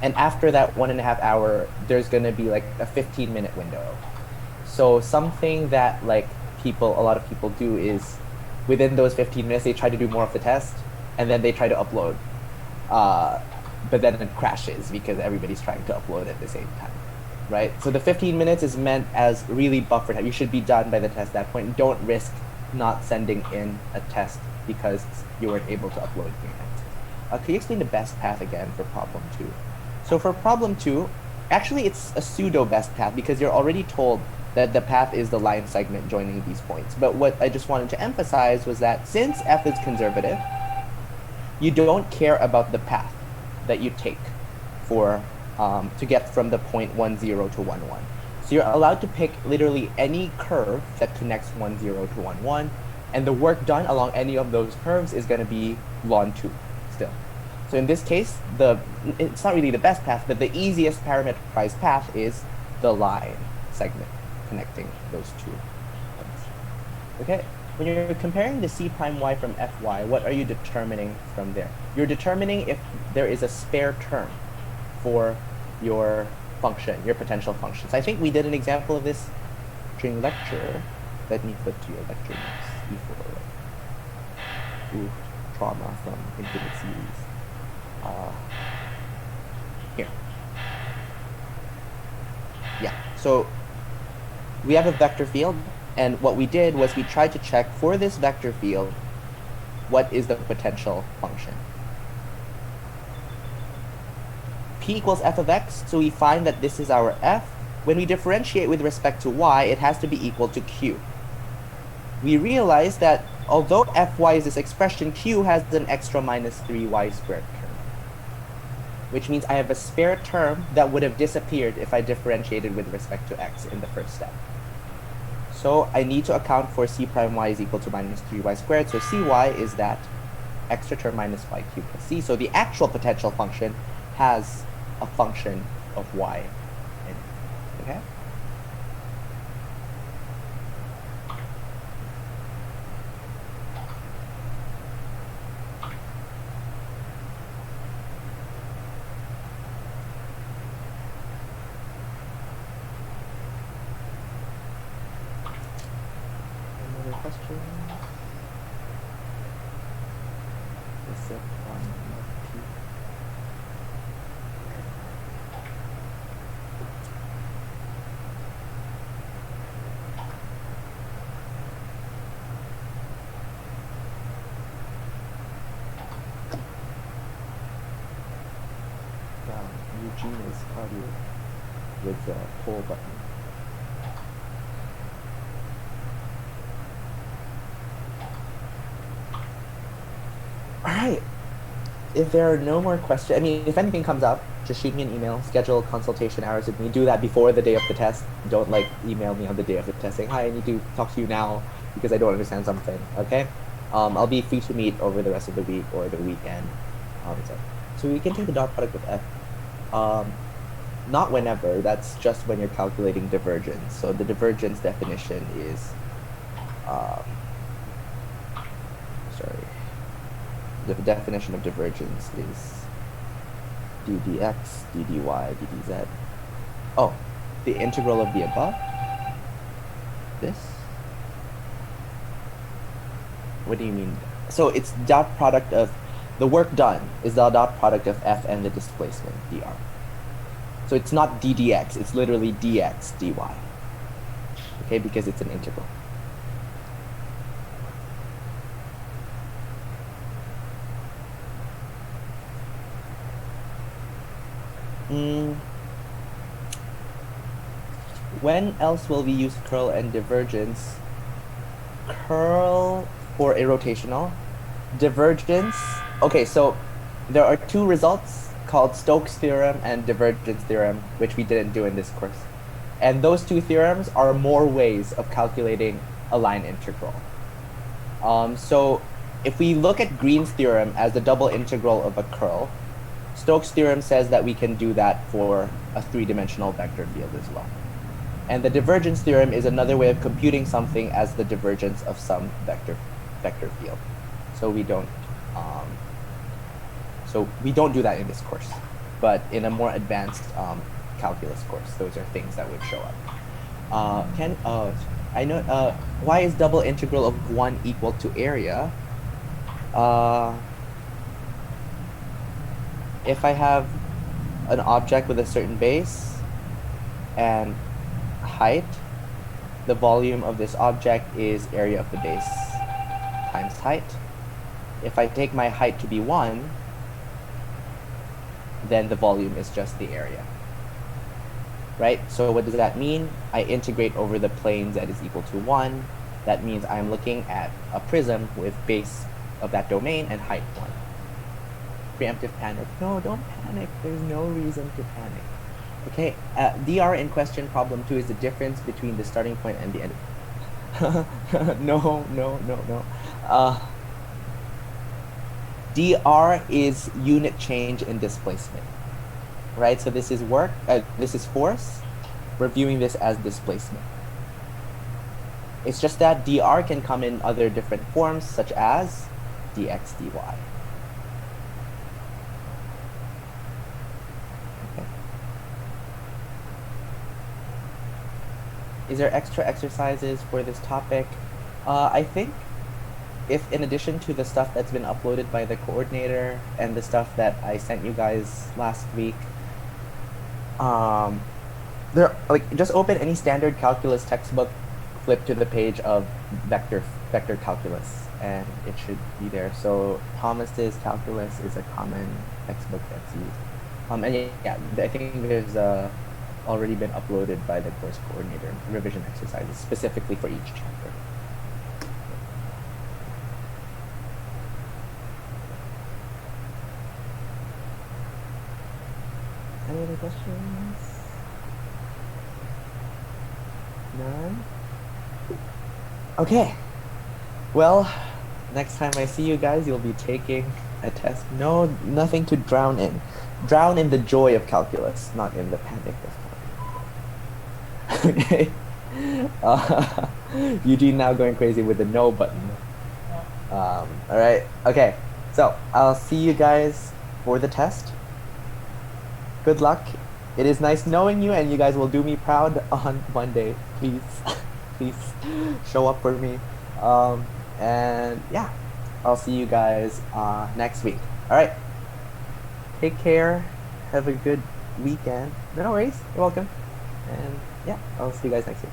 And after that 1.5 hour, there's gonna be like a 15-minute window. So something that like a lot of people do is within those 15 minutes, they try to do more of the test and then they try to upload. But then it crashes because everybody's trying to upload at the same time, right? So the 15 minutes is meant as really buffer time. You should be done by the test at that point. Don't risk not sending in a test because you weren't able to upload your answers. Can you explain the best path again for problem 2? So for problem 2, actually it's a pseudo best path because you're already told that the path is the line segment joining these points. But what I just wanted to emphasize was that since f is conservative, you don't care about the path that you take for to get from the point 10 to 11. So you're allowed to pick literally any curve that connects 10 to 11, and the work done along any of those curves is going to be ln 2 still. So in this case, it's not really the best path, but the easiest parameterized path is the line segment connecting those 2 points. Okay, when you're comparing the c prime y from fy, what are you determining from there? You're determining if there is a spare term for your function, your potential function. So I think we did an example of this during lecture. Let me flip to your lecture notes before. Ooh, trauma from Infinite Series. Here. Yeah, so we have a vector field And what we did was we tried to check for this vector field, what is the potential function? P equals f of x, so we find that this is our f. When we differentiate with respect to y, it has to be equal to q. We realize that although fy is this expression, q has an extra minus 3y squared term, which means I have a spare term that would have disappeared if I differentiated with respect to x in the first step. So I need to account for c prime y is equal to minus 3y squared, so cy is that extra term minus y cubed plus c. So the actual potential function has a function of y in it, okay? Another question? Is it on P? Eugene is cardio with the pull button. Alright. If there are no more questions, I mean, if anything comes up, just shoot me an email, schedule consultation hours with me. Do that before the day of the test. Don't like email me on the day of the test saying, hi, I need to talk to you now because I don't understand something, okay? I'll be free to meet over the rest of the week or the weekend. So we can take the dot product with f. Not whenever, that's just when you're calculating divergence. So the divergence definition is, the definition of divergence is d dx, d dy, d dz. Oh, the integral of the above? This? What do you mean? So it's dot product of, the work done is the dot product of f and the displacement, dr. So it's not d dx, it's literally dx dy. Okay, because it's an integral. When else will we use curl and divergence? Curl for a rotational. Divergence, okay, so there are two results called Stoke's theorem and Divergence theorem, which we didn't do in this course. And those two theorems are more ways of calculating a line integral. So if we look at Green's theorem as the double integral of a curl, Stoke's theorem says that we can do that for a three-dimensional vector field as well. And the divergence theorem is another way of computing something as the divergence of some vector field. So we don't do that in this course, but in a more advanced calculus course, those are things that would show up. I know. Why is double integral of 1 equal to area? If I have an object with a certain base and height, the volume of this object is area of the base times height. If I take my height to be 1, then the volume is just the area. Right? So what does that mean? I integrate over the plane z is equal to 1. That means I'm looking at a prism with base of that domain and height 1. Preemptive panic. No, don't panic. There's no reason to panic. Okay, dr in question problem 2 is the difference between the starting point and the end. No. dr is unit change in displacement, right? So this is work, this is force. We're viewing this as displacement. It's just that dr can come in other different forms, such as dx, dy. Is there extra exercises for this topic? I think if in addition to the stuff that's been uploaded by the coordinator and the stuff that I sent you guys last week, just open any standard calculus textbook flip to the page of vector calculus, and it should be there. So Thomas's calculus is a common textbook that's used. And yeah, I think there's already been uploaded by the course coordinator revision exercises specifically for each chapter. Any other questions? None? Okay. Well, next time I see you guys, you'll be taking a test. No, nothing to drown in. Drown in the joy of calculus, not in the panic of calculus. Okay. Eugene now going crazy with the no button. All right. Okay. So I'll see you guys for the test. Good luck. It is nice knowing you, and you guys will do me proud on Monday. Please, please show up for me. And yeah, I'll see you guys next week. All right. Take care. Have a good weekend. No worries. You're welcome. And yeah, I'll see you guys next week.